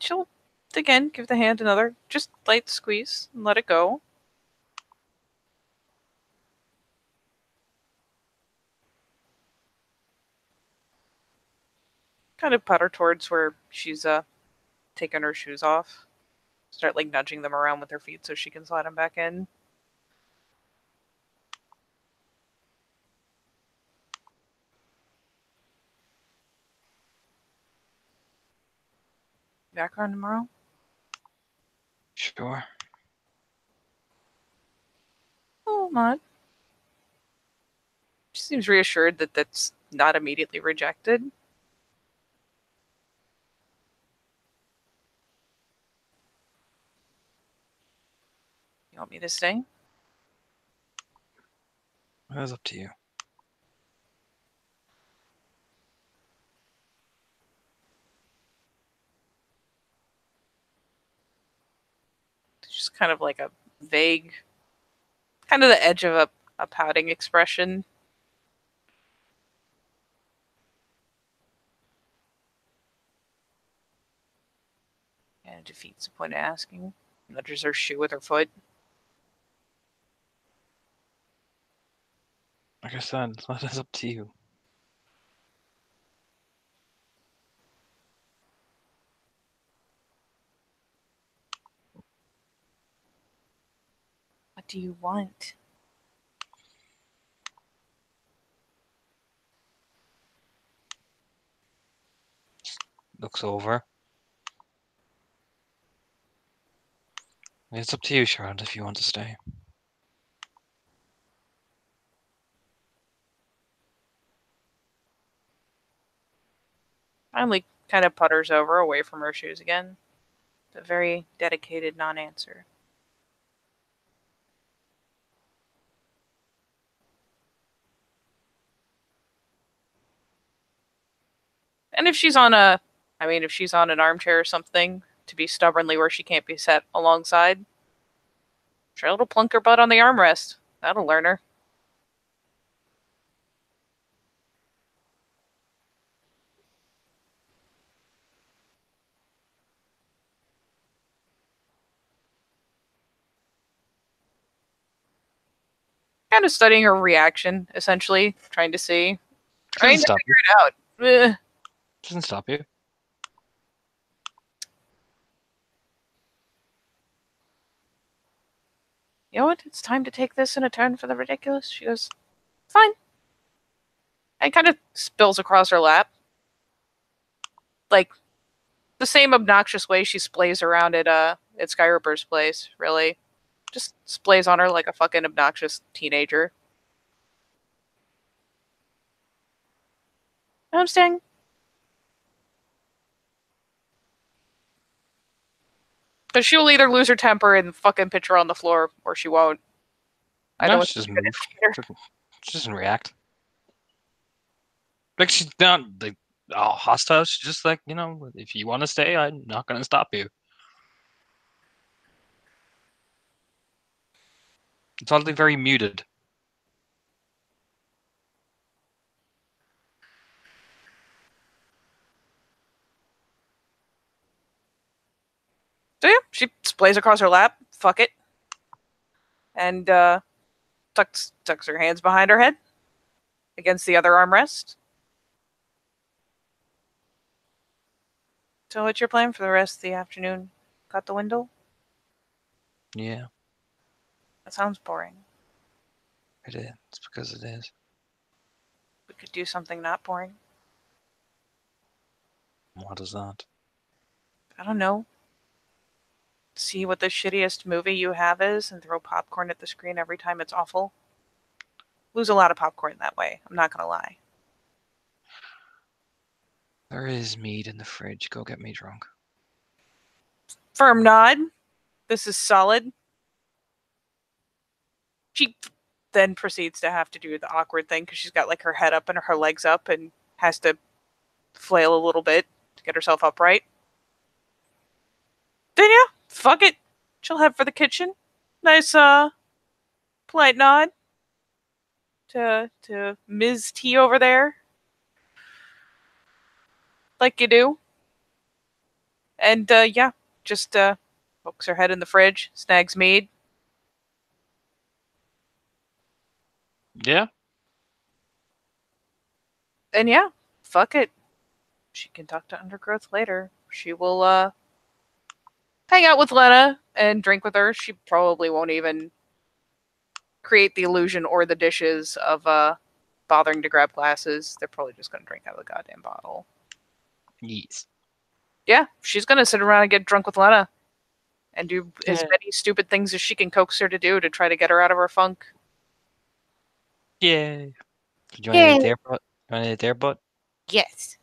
She'll, again, give the hand another just light squeeze and let it go. Kind of put her towards where she's taking her shoes off. Start like nudging them around with her feet so she can slide them back in. Background tomorrow? Sure. Oh, not. She seems reassured that that's not immediately rejected. You want me to stay? That's up to you. It's just kind of like a vague, kind of the edge of a pouting expression. And it defeats the point of asking. Nudges her shoe with her foot. Like I said, that is up to you. What do you want? looks over. It's up to you, Charlotte, if you want to stay. Finally kind of putters over away from her shoes again. A very dedicated non-answer. And if she's on if she's on an armchair or something, to be stubbornly where she can't be set alongside, Charlotte will plunk her butt on the armrest. That'll learn her. Kind of studying her reaction, essentially, trying to see. Trying to figure it out. Doesn't stop you. You know what? It's time to take this in a turn for the ridiculous. She goes, fine. And kind of spills across her lap. Like, the same obnoxious way she splays around at Skyripper's place, really. Just splays on her like a fucking obnoxious teenager. I'm staying. But she will either lose her temper and fucking pitch her on the floor, or she won't. I know she doesn't move. She doesn't react. Like, she's not like hostile. She's just like, if you want to stay, I'm not going to stop you. It's oddly very muted. So yeah, she splays across her lap. Fuck it. And tucks her hands behind her head against the other armrest. So what's your plan for the rest of the afternoon? Cut the window? Yeah. That sounds boring. It is. It's because it is. We could do something not boring. What is that? I don't know. See what the shittiest movie you have is and throw popcorn at the screen every time it's awful. Lose a lot of popcorn that way. I'm not gonna lie. There is meat in the fridge. Go get me drunk. Firm nod. This is solid. She then proceeds to have to do the awkward thing because she's got like her head up and her legs up and has to flail a little bit to get herself upright. Then yeah, fuck it. She'll head for the kitchen. Nice polite nod to Ms. T over there. Like you do. And yeah, just pokes her head in the fridge, snags mead. Yeah. And yeah, fuck it. She can talk to Undergrowth later. She will hang out with Lena and drink with her. She probably won't even create the illusion or the dishes of bothering to grab glasses. They're probably just going to drink out of the goddamn bottle. Yes. Yeah, she's going to sit around and get drunk with Lena and do as many stupid things as she can coax her to do to try to get her out of her funk. Yay. Do you want to eat their butt? You want to eat their butt? Yes.